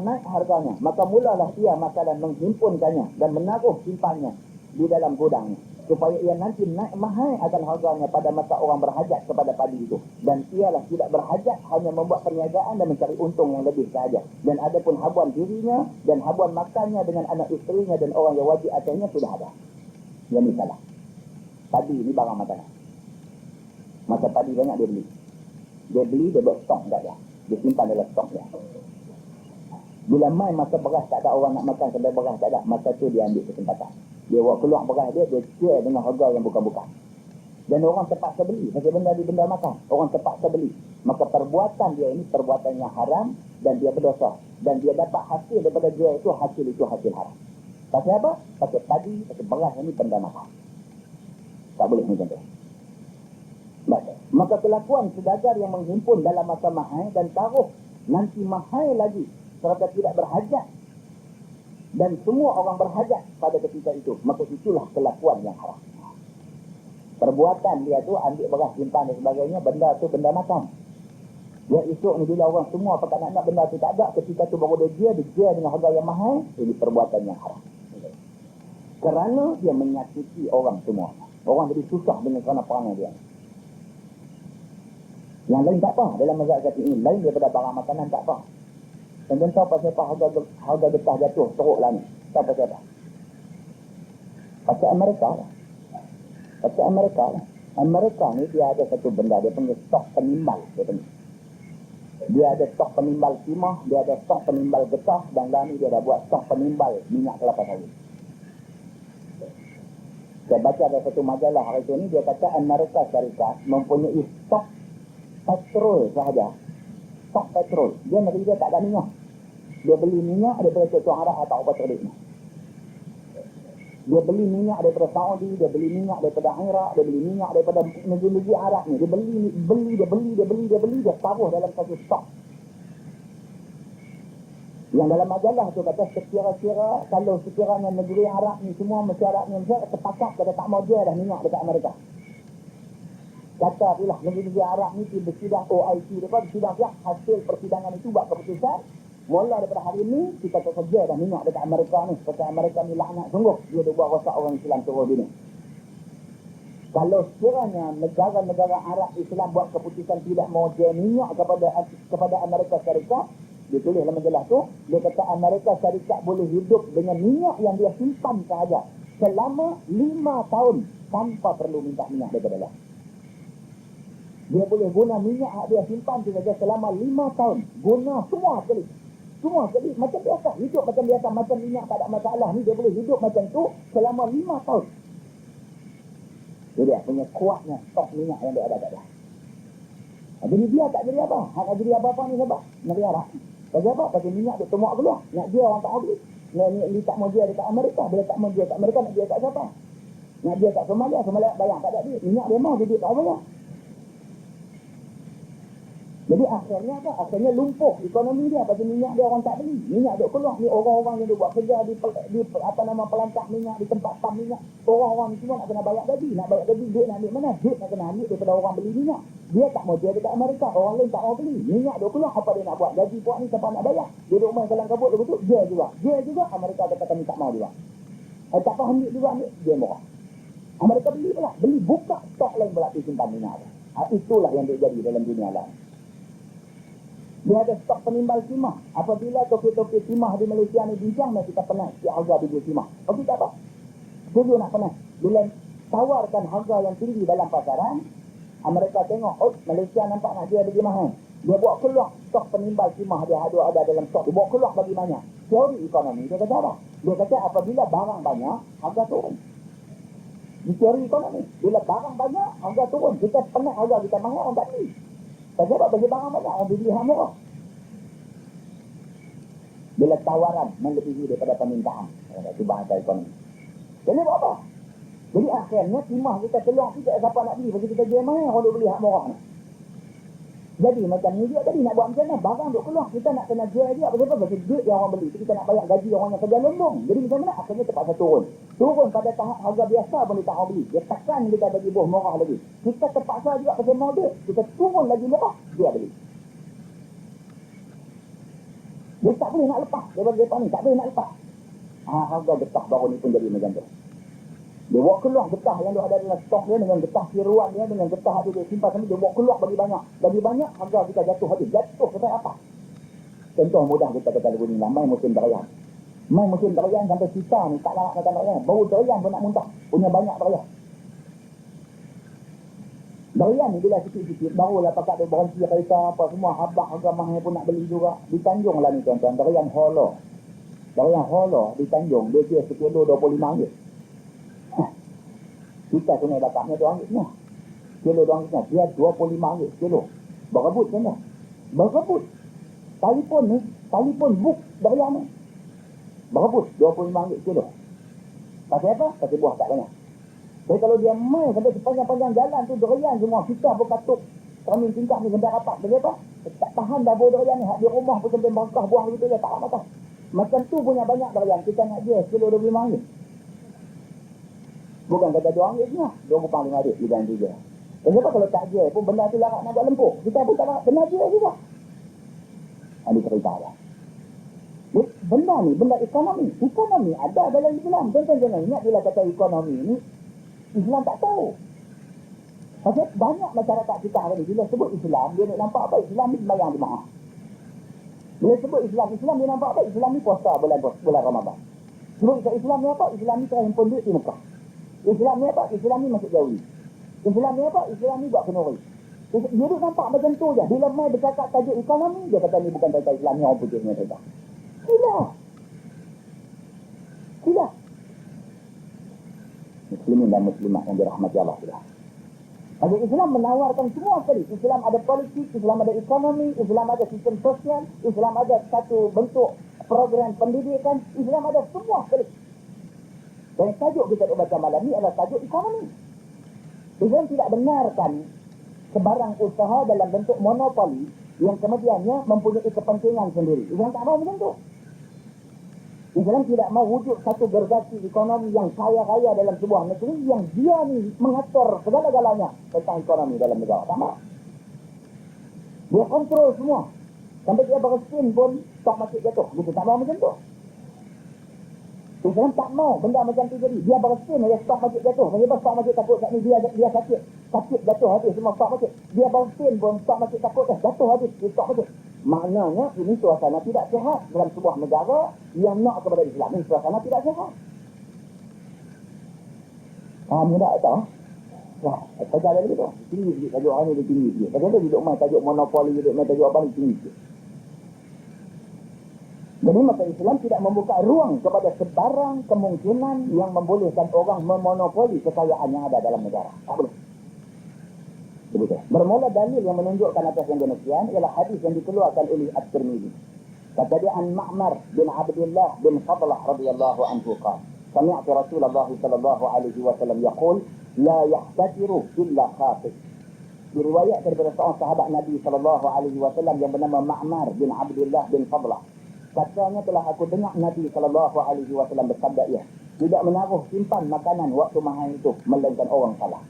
naik harganya, maka mulalah ia makanan menghimpunkannya dan menaruh simpannya di dalam gudangnya supaya ia nanti naik mahal akan harganya pada masa orang berhajat kepada padi itu. Dan ialah tidak berhajat, hanya membuat perniagaan dan mencari untung yang lebih sahaja. Dan ada pun habuan dirinya dan habuan makannya dengan anak isterinya dan orang yang wajib atasnya sudah ada. Yang ini salah. Padi ni barang makanan. Masa padi banyak dia beli, dia buat stok tak ada. Dia simpan dalam stok dia. Bila main masa beras tak ada orang nak makan, sampai beras tak ada, masa tu dia ambil kesempatan. Dia buat keluar beras dia jual dengan harga yang bukan-bukan. Dan orang terpaksa beli. Macam benda di benda makan, orang terpaksa beli. Maka perbuatan dia ini perbuatan yang haram dan dia berdosa. Dan dia dapat hasil daripada jual itu, hasil haram. Pasal apa? Pasal padi, pasal beras ini benda makan. Tak boleh macam tu. Maka kelakuan saudagar yang menghimpun dalam masa mahal dan taruh nanti mahal lagi serta tidak berhajat, dan semua orang berhajat pada ketika itu, maka itulah kelakuan yang haram. Perbuatan dia tu ambil beras, simpan dan sebagainya, benda tu benda makan. Dia esok ni bila orang semua pakat nak benda tu tak ada, ketika tu baru dia jual dengan harga yang mahal. Ini perbuatan yang haram. Kerana dia menyakiti orang semua. Orang jadi susah dengan kerana perangai dia. Yang lain tak apa. Dalam mazhab Syafi'i ini, lain daripada barang makanan tak apa. Dan tahu pasal apa harga getah jatuh teruk lah ni. Tahu pasal apa? Pasal Amerika lah. Amerika ni dia ada satu benda, dia panggil stok penimbal. Dia ada stok penimbal timah, dia ada stok penimbal getah, dan dah ni dia dah buat stok penimbal minyak kelapa sawit. Saya baca ada satu majalah hari ini, dia kata Amerika Syarikat mempunyai stok petrol sahaja. Stok petrol. Dia negeri dia tak ada minyak. Dia beli minyak daripada Tuan Arab atau apa terdik. Dia beli minyak daripada Saudi, dia beli minyak daripada Iraq, dia beli minyak daripada negeri-negeri Arab ni. Dia beli, dia taruh dalam satu stok. Yang dalam majalah tu kata sekira-kira kalau sekiranya negeri Arab ni semua masyarakat ni sepakat kata tak mau dia dah minyak dekat Amerika. Kata itulah negeri-negeri Arab ni bersidang OIC dekat bersidang pihak hasil persidangan itu buat keputusan mula daripada hari ini kita tak kerja dah minyak dekat Amerika ni. Kata Amerika ni laknat sungguh dia dah buat rosak orang Islam seluruh dunia. Kalau sekiranya negara-negara Arab Islam buat keputusan tidak mau jual minyak kepada Amerika Syarikat, dia tulis dalam majalah tu, dia kata Amerika Syarikat boleh hidup dengan minyak yang dia simpan sahaja selama 5 tahun tanpa perlu minta minyak daripada Allah. Dia boleh guna minyak yang dia simpan tu saja selama 5 tahun. Guna semua sekali. Semua sekali. Macam biasa. Hidup macam biasa. Macam minyak tak ada masalah ni. Dia boleh hidup macam tu selama 5 tahun. Jadi dia punya kuatnya stok minyak yang dia ada dah. Jadi dia tak jadi apa? Hak nak jadi apa-apa ni sebab negeri Arab. Pasal apa? Pasal minyak dia temuak keluar. Nak dia orang tak mau beli. Ni tak mau dia dekat Amerika. Bila tak mau dia kat Amerika, nak dia kat siapa? Nak dia kat Somalia. Somalia bayar tak ada duit. Minyak dia mau, dia tak bayar. Jadi akhirnya apa? Akhirnya lumpuh ekonomi dia. Pasal minyak dia orang tak beli. Minyak duk keluar. Ni orang-orang yang duk buat kerja di pelantak minyak, di tempat pam minyak. Orang-orang ni semua nak kena bayar gaji. Nak bayar gaji, duit nak ambil mana? Duit nak kena ambil daripada orang beli minyak. Dia tak mau jual dekat Amerika. Orang lain tak mau beli. Minyak duk keluar. Apa dia nak buat? Gaji puak ni siapa nak bayar? Dia duk main kalang kabut begitu. Dia juga. Dia juga. Amerika kata kami tak mau juga. Tak faham ambil juga ambil. Dia murah. Amerika beli pula. Beli buka stok lain pula di simpan minyak. Itulah yang terjadi dalam dunia lain. Dia ada stok penimbal timah. Apabila toke-toke timah di Malaysia ni bincang, kita pernah harga bibir timah. Okey tak apa? Setuju nak pernah? Bila tawarkan harga yang tinggi dalam pasaran, Amerika tengok, oh Malaysia nampak nak jual bagi mahal. Dia buat keluar stok penimbal timah dia ada dalam stok. Dia buat keluar bagi banyak. Teori ekonomi, dia kata apa? Dia kata apabila barang banyak, harga turun. Di teori ekonomi, bila barang banyak, harga turun. Kita pernah harga kita mahal, orang tak beli. Pasal apa? Bagi barang banyak, orang beli yang murah. Bila tawaran melebihi daripada permintaan. Itu bahasa ekonomi. Jadi buat apa? Jadi akhirnya timah kita keluar tidak siapa nak beli. Bagi kita jual mahal, orang duk beli hak murah ni. Jadi macam ni dia tadi nak buat macam mana? Barang duk keluar, kita nak kena jual dia. Pasal apa? Pasal duit yang orang beli. Kita nak bayar gaji orang yang kerja lembong. Jadi macam mana? Akhirnya terpaksa turun. Turun pada tahap harga biasa pun dia tak mau beli. Dia tekan kita bagi buah murah lagi. Kita terpaksa juga pasal mau duit. Kita turun lagi murah, dia beli. Dia tak boleh nak lepas. Daripada ni tak boleh nak lepas. Harga getah baru ni pun jadi macam tu. Dia buat keluar getah yang ada dalam stok dia dengan getah tiruan dia dengan getah dia simpan sambil dia buat keluar bagi banyak. Bagi banyak harga kita jatuh habis. Jatuh sampai apa? Contoh mudah kita kata lagu ni lah. Main musim durian. Main musim durian sampai kita ni tak larat makan durian. Bau durian pun nak muntah. Punya banyak durian. Durian ni bila sikit-sikit barulah pakat dia berhenti kereta apa semua. Habak harga mahal pun nak beli juga. Di Tanjung lah ni tuan-tuan. Durian holo. Durian holo di Tanjung. Dia kira sekilo RM25. Kita sungai bakaknya RM2 ni. Kilo RM2 ni. Dia RM25 kilo. Berebut kan dah? Berebut. Telefon book durian ni. Berebut RM25 kilo. Pasal apa? Pasal buah tak banyak. Jadi kalau dia main sampai sepanjang-panjang jalan tu durian semua. Kita pun katuk kami tingkah ni sampai rapat. Jadi apa? Tak tahan dah bau durian ni. Di rumah pun sampai bangkah buah begitu je. Tak apa-apa. Macam tu punya banyak durian. Kita nak jual kilo RM25. Bukan kata RM2 lah. RM2.5 juga yang juga. Kenapa kalau tak jual pun benda tu larat nak buat lempuh. Kita pun tak larat. Kena jual juga. Ini cerita lah. Benda ni, benda ekonomi. Ekonomi ada dalam Islam. Jangan ingat bila kata ekonomi ni, Islam tak tahu. Pasal banyak masyarakat kita hari ni, bila sebut Islam, dia nak nampak apa? Islam ni sembahyang jemaah. Bila sebut Islam dia nampak apa? Islam ni puasa bulan Ramadan. Sebut Islam ni apa? Islam ni kena himpun duit di Mekah. Islam ni apa? Islam ni masuk Jawi. Islam ni apa? Islam ni buat kenuri. Dia nampak macam tu je. Bila mai bercakap tajuk ekonomi, dia kata ni bukan tentang Islam ni, orang putihnya tentang. Sila. Muslimin dan muslimat yang dirahmati Allah sudah. Jadi Islam menawarkan semua sekali. Islam ada politik, Islam ada ekonomi, Islam ada sistem sosial, Islam ada satu bentuk program pendidikan, Islam ada semua sekali. Dan tajuk kita baca malam ni adalah tajuk ekonomi. Islam tidak benarkan sebarang usaha dalam bentuk monopoli yang kemudiannya mempunyai kepentingan sendiri. Islam tak mahu macam tu. Islam tidak mau wujud satu gergasi ekonomi yang kaya-raya dalam sebuah negeri yang dia ni mengatur segala-galanya tentang ekonomi dalam negara. Tak mau. Dia kontrol semua. Sampai dia bersin pun stok masjid jatuh. Kita tak mau macam tu. Islam tak mau benda macam tu jadi. Dia bersin dia stok masjid jatuh. Sebab stok masjid takut saat ni dia sakit. Sakit jatuh habis semua stok masjid. Dia bersin pun stok masjid takut jatuh habis stok masjid. Maknanya ini suasana tidak sihat dalam sebuah negara yang nak kepada Islam. Ini suasana tidak sihat. Faham tak tahu? Wah, kerja lagi tu. Tinggi sikit tajuk orang ni dia tinggi sikit. Kerja tu duduk main tajuk monopoli, duduk main tajuk apa ni tinggi sikit. Jadi maka Islam tidak membuka ruang kepada sebarang kemungkinan yang membolehkan orang memonopoli kekayaan yang ada dalam negara. Tak boleh. Begitu. Bermula dalil yang menunjukkan atas yang demikian ialah hadis yang dikeluarkan oleh At-Tirmidzi. Kata dia an Ma'mar bin Abdullah bin Fadlah radhiyallahu anhu qala sami'tu Rasulullah sallallahu alaihi wasallam yaqul la yahtadiru illa khatib. Diriwayat daripada seorang sahabat Nabi sallallahu alaihi wasallam yang bernama Ma'mar bin Abdullah bin Fadlah. Katanya telah aku dengar Nabi sallallahu alaihi wasallam bersabda ia tidak menaruh simpan makanan waktu mahal itu melainkan orang salah.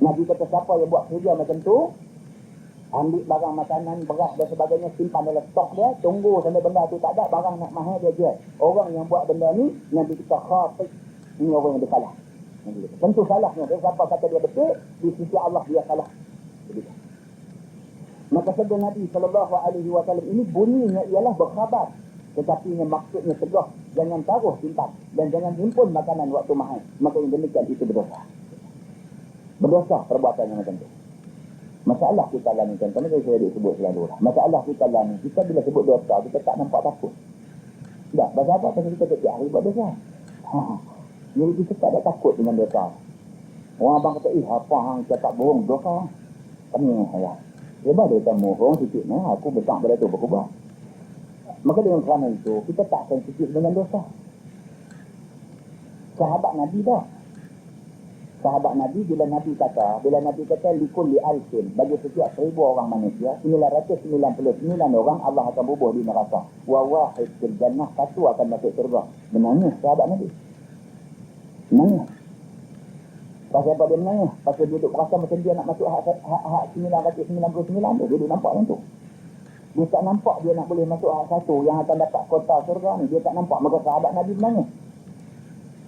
Nabi kata siapa yang buat kerja macam tu, ambil barang makanan, beras dan sebagainya, simpan dalam stok dia, tunggu sampai benda tu tak ada, barang nak mahal dia jual. Orang yang buat benda ni, Nabi kita khatib, ini orang yang dia salah. Tentu salahnya, dia siapa kata dia betul, di sisi Allah dia salah. Begitu. Maka sabda Nabi SAW ini bunyinya ialah berkhabar. Tetapi maksudnya tegah, jangan taruh simpan dan jangan himpun makanan waktu mahal. Maka yang demikian itu berdosa. Berdosa perbuatan yang macam tu. Masalah kita lah ni kan, saya sebut selalu lah. Masalah kita lah ni, kita bila sebut dosa, kita tak nampak takut. Tak, pasal apa? Pasal kita setiap hari buat dosa. Jadi kita tak ada takut dengan dosa. Orang abang kata, apa hang cakap bohong, dosa. Kami saya. Sebab dia kata bohong, sikit ni, aku besar pada tu berubah. Maka dengan kerana itu, kita tak sensitif dengan dosa. Sahabat Nabi dah. Sahabat Nabi bila Nabi kata likul li alfin, bagi setiap 1000 orang manusia 999 orang Allah akan bubuh di neraka, wa wahid fil jannah, satu akan masuk surga. Menangis sahabat Nabi, menangis. Pasal apa dia menangis? Pasal dia duduk rasa macam dia nak masuk hak 999 tu, dia duduk nampak macam tu. Dia tak nampak dia nak boleh masuk hak satu yang akan dapat kota surga ni, dia tak nampak. Maka sahabat Nabi menangis.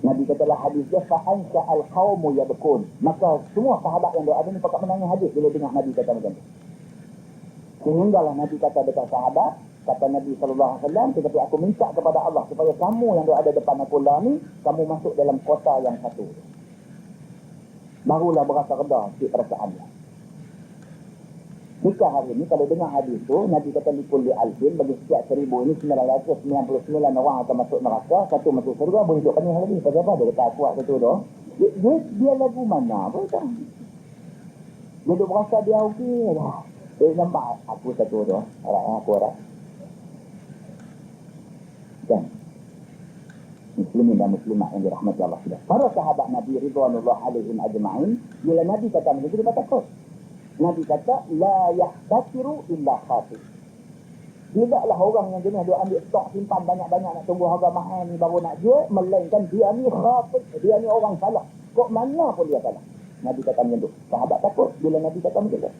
Nabi katalah hadis dia fa'ansa al-qawmu yabkun. Maka semua sahabat yang ada ni pakat menangis hadis bila dengar Nabi kata macam tu. Sehinggalah Nabi kata dekat sahabat, kata Nabi SAW, tetapi aku minta kepada Allah supaya kamu yang ada depan aku lah ni, kamu masuk dalam kota yang satu. Barulah berasa reda sikit perasaannya. Jika hari ini kalau dengar hadis tu, Nabi kata likul li alfin, bagi setiap 1000 ini 999 orang akan masuk neraka, satu masuk surga, boleh duduk pening lagi. Pasal apa? Dia kata kuat satu tu. Dia lagu mana pun tak. Dia duduk berasa dia okey dah. Dia nampak aku satu tu. Aku harap. Dan muslimin dan muslimat yang dirahmati Allah sudah. Para sahabat Nabi ridwanullah alaihim ajma'in, bila Nabi kata macam tu, dia takut. Nabi kata, la yahtasiru illa khatib. Tidaklah orang yang jenis dia ambil stok simpan banyak-banyak nak tunggu harga mahal ni baru nak jual, melainkan dia ni khatib, dia ni orang salah. Kok mana pun dia salah. Nabi kata macam tu. Sahabat takut bila Nabi kata macam tu.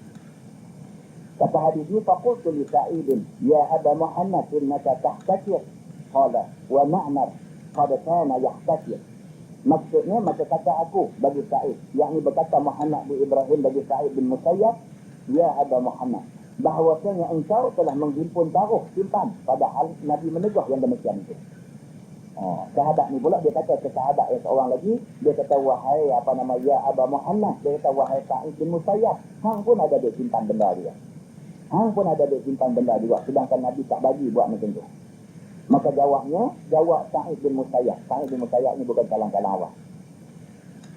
Kata hadis ni, faqultu li Sa'idin, ya Aba Muhammad innaka tahtasir. Qala, wa ma'mar qad kana yahtasir. Maksudnya, maka kata aku bagi Sa'id, yakni berkata Muhammad bin Ibrahim bagi Sa'id bin Musayyab, ya Aba Muhammad, bahawasanya engkau telah menghimpun taruh simpan, padahal Nabi menegah yang demikian itu. Sahabat ni pula dia kata ke sahabat yang seorang lagi, dia kata wahai ya Aba Muhammad, dia kata wahai Sa'id bin Musayyab, hang pun ada dia simpan benda dia. Hang pun ada dia simpan benda juga, sedangkan Nabi tak bagi buat macam tu. Maka jawab Sa'id bin Musayyab. Sa'id bin Musayyab ni bukan kalangan awam.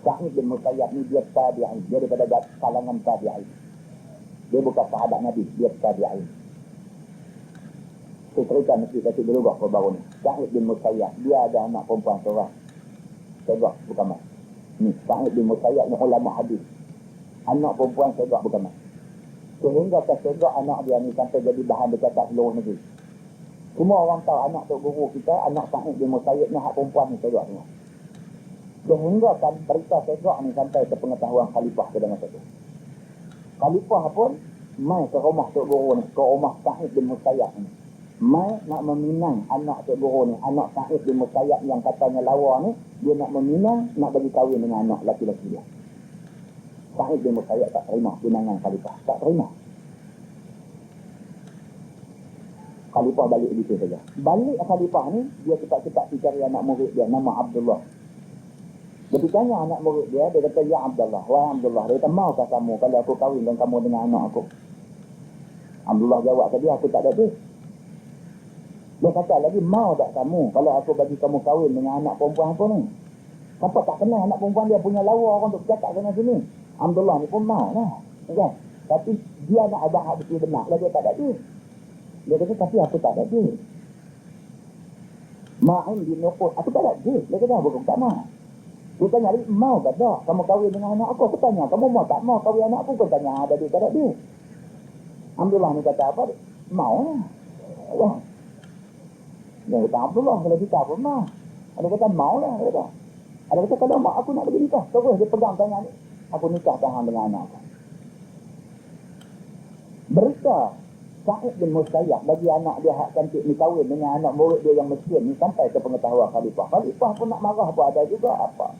Sa'id bin Musayyab ni dia tabi'in. Dia daripada kalangan tabi'in. Dia bukan sahabat Nabi, dia tabi'in. Saya cerita mesti kasih dulu apa baru ni. Sa'id bin Musayyab, dia ada anak perempuan seorang. Segak bukan mas. Ni Sa'id bin Musayyab ni ulama hadis. Anak perempuan segak bukan mas. Sehingga segak anak dia ni sampai jadi bahan bercakap seluruh negeri. Semua orang tahu anak Tok Guru kita, anak Sa'id bin Musayyib ni hak perempuan ni segak semua. Sehingga kan berita segak ni sampai ke pengetahuan khalifah pada masa tu. Khalifah pun mai ke rumah Tok Guru ni, ke rumah Sa'id bin Musayyib ni. Mai nak meminang anak Tok Guru ni, anak Sa'id bin Musayyib yang katanya lawa ni, dia nak meminang, nak bagi kahwin dengan anak laki-laki dia. Sa'id bin Musayyib tak terima pinangan khalifah, tak terima. Khalifah balik begitu saja. Balik khalifah ni, dia cepat-cepat pergi cari anak murid dia, nama Abdullah. Dia tanya anak murid dia, dia kata, ya Abdullah, wahai Abdullah, dia kata, maukah kamu kalau aku kahwin dengan kamu dengan anak aku? Abdullah jawab ke dia, aku tak ada duit. Dia kata lagi, mau tak kamu kalau aku bagi kamu kahwin dengan anak perempuan aku ni? Siapa tak kenal anak perempuan dia punya lawa orang untuk cakap sana sini. Abdullah ni pun mau lah. Kan? Tapi dia nak abang hak betul benar lah, dia tak ada duit. Dia kata, tapi aku tak ada duit. Ma'in di nukut, aku tak ada duit. Dia kata, bukan tak mau. Dia tanya lagi, mau tak tak kamu kahwin dengan anak aku? Aku tanya, kamu mau tak mau kahwin anak aku? Kau tanya, ada duit, tak ada duit. Abdullah ni kata apa? Mau lah. Ya. Dia kata, Abdullah, kalau kita pun mau. Dia kata, mau lah. Dia kata, kalau mak aku nak pergi nikah. Terus dia pegang tangan ni. Aku nikah tangan dengan anak aku. Berita Sa'id bin Musayyib bagi anak dia hak cantik ni kahwin dengan anak murid dia yang miskin ni sampai ke pengetahuan khalifah. Khalifah pun nak marah pun ada juga apa.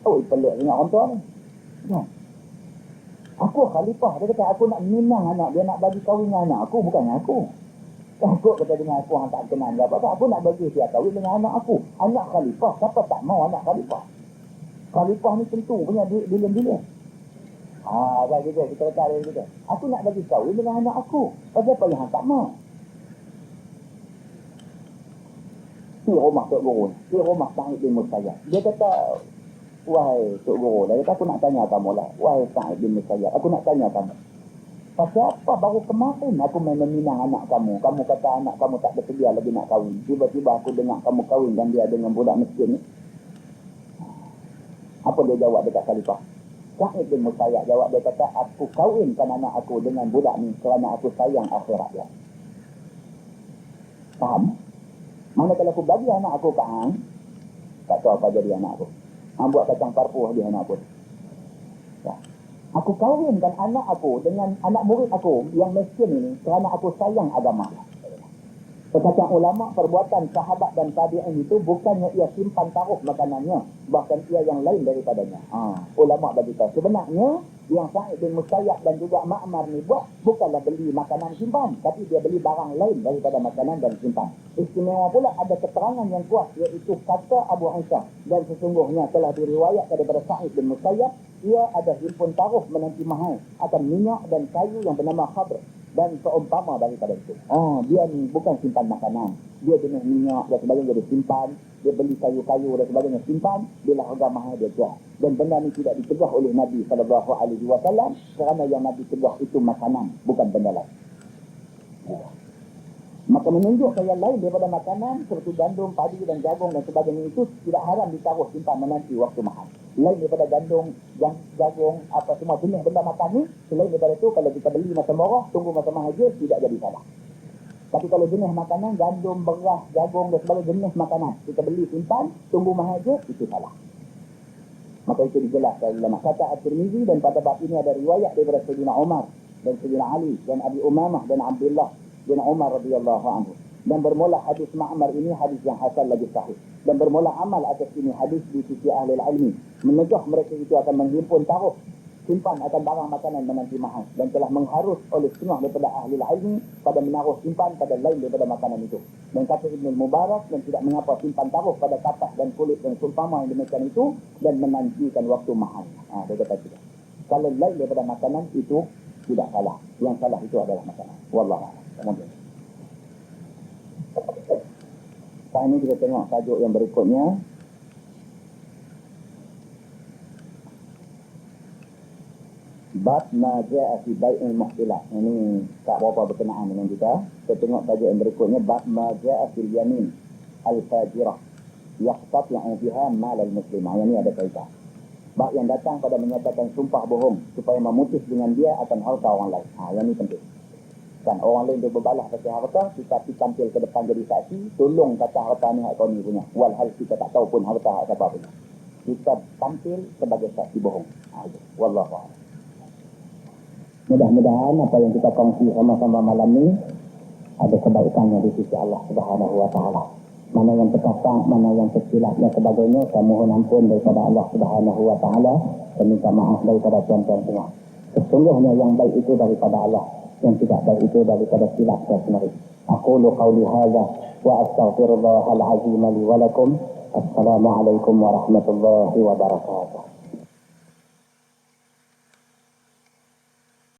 Oh, pelik dengan orang tua ni. Kan? Aku khalifah, dia kata aku nak minang anak dia, nak bagi kahwin dengan anak aku, bukannya aku. Aku kata dengan aku yang tak kenal dia apa, aku nak bagi dia kahwin dengan anak aku. Anak khalifah, siapa tak mau anak khalifah? Khalifah ni tentu punya duit bilion-bilion. Bagi dia, kita letak dia kita. Aku nak bagi kahwin dengan anak aku. Pasal apa yang tak mau? Si rumah Tok Guru, si rumah Sa'id bin Musayyib. Dia kata, wahai Tok Guru, dia kata aku nak tanya kamu lah. Wahai Sa'id bin Musayyib, aku nak tanya kamu. Pasal apa baru kemarin aku main meminang anak kamu. Kamu kata anak kamu tak bersedia lagi nak kahwin. Tiba-tiba aku dengar kamu kahwin dan dia dengan budak miskin ni. Apa dia jawab dekat khalifah? Sa'id bin Musayyib jawab, dia kata, aku kahwinkan anak aku dengan budak ni kerana aku sayang akhirat dia. Faham? Mana kalau aku bagi anak aku ke Hang, tak tahu apa jadi anak aku. Hang buat kacang parpuh dia anak aku. Ya. Aku kahwinkan anak aku dengan anak murid aku yang miskin ini kerana aku sayang agama dia. Perkataan ulama, perbuatan sahabat dan tabi'in itu bukannya ia simpan taruh makanannya, bahkan ia yang lain daripadanya. Ulama bagi tahu sebenarnya yang Sa'id bin Musayyib dan juga Ma'mar ni buat bukanlah beli makanan simpan, tapi dia beli barang lain daripada makanan dan simpan. Istimewa pula ada keterangan yang kuat, iaitu kata Abu Aisyah, dan sesungguhnya telah diriwayatkan daripada Sa'id bin Musayyib, ia ada himpun taruh menanti mahal akan minyak dan kayu yang bernama khabr dan seumpama daripada itu. Dia ni bukan simpan makanan. Dia jenis minyak dan sebagainya dia simpan. Dia beli kayu-kayu dan sebagainya simpan. Bila harga mahal dia jual. Dan benda ni tidak dicegah oleh Nabi SAW kerana yang Nabi cegah itu makanan, bukan benda lain. Maka menunjukkan yang lain daripada makanan seperti gandum, padi dan jagung dan sebagainya itu tidak haram ditaruh simpan menanti waktu mahal. Lain daripada gandum, jagung, apa semua jenis benda makan ni, selain daripada itu kalau kita beli masa murah, tunggu masa mahal je, tidak jadi salah. Tapi kalau jenis makanan, gandum, beras, jagung dan sebagainya jenis makanan, kita beli simpan, tunggu mahal je, itu salah. Maka itu dijelaskan dalam kata At-Tirmizi, dan pada bab ini ada riwayat daripada Sayyidina Umar dan Sayyidina Ali dan Abi Umamah dan Abdullah bin Umar radhiyallahu anhu. Dan bermula hadis Ma'mar ini hadis yang hasan lagi sahih. Dan bermula amal atas ini hadis di sisi ahli ilmi. Menegah mereka itu akan menghimpun taruh simpan akan barang makanan menanti mahal. Dan telah mengharus oleh setengah daripada ahli ilmi pada menaruh simpan pada lain daripada makanan itu. Dan kata Ibn Mubarak, dan tidak mengapa simpan taruh pada kapas dan kulit dan seumpama yang demikian itu dan menantikan waktu mahal. Dia kata tidak. Kalau lain daripada makanan itu tidak salah. Yang salah itu adalah makanan. Wallahualam. Sekarang ini kita tengok tajuk yang berikutnya. Bab ma ja'a fi bai'il muhtilah. Ini tak berapa berkenaan dengan kita. Kita tengok tajuk yang berikutnya. Bab ma ja'a fil yamin al-fajirah yaqtati'u biha mal al-muslimah. Yang ini ada kaitan. Bab yang datang pada menyatakan sumpah bohong supaya memutus dengan dia akan harta orang lain. Yang ini penting. Kan orang lain dia berbalah pasal harta, kita tampil ke depan jadi saksi, tolong kata harta ni hak kau ni punya. Walhal kita tak tahu pun harta hak siapa punya. Kita tampil sebagai saksi bohong. Wallahu a'lam. Mudah-mudahan apa yang kita kongsi sama-sama malam ni ada kebaikannya di sisi Allah Subhanahu wa taala. Mana yang terkasar, mana yang tersilap dan sebagainya, saya mohon ampun daripada Allah Subhanahu wa taala dan minta maaf daripada tuan-tuan semua. Sesungguhnya yang baik itu daripada Allah, yang tidak baik itu daripada silap saya sendiri. Aqulu qawli hadza wa astaghfirullahal azim li wa lakum. Assalamualaikum warahmatullahi wabarakatuh.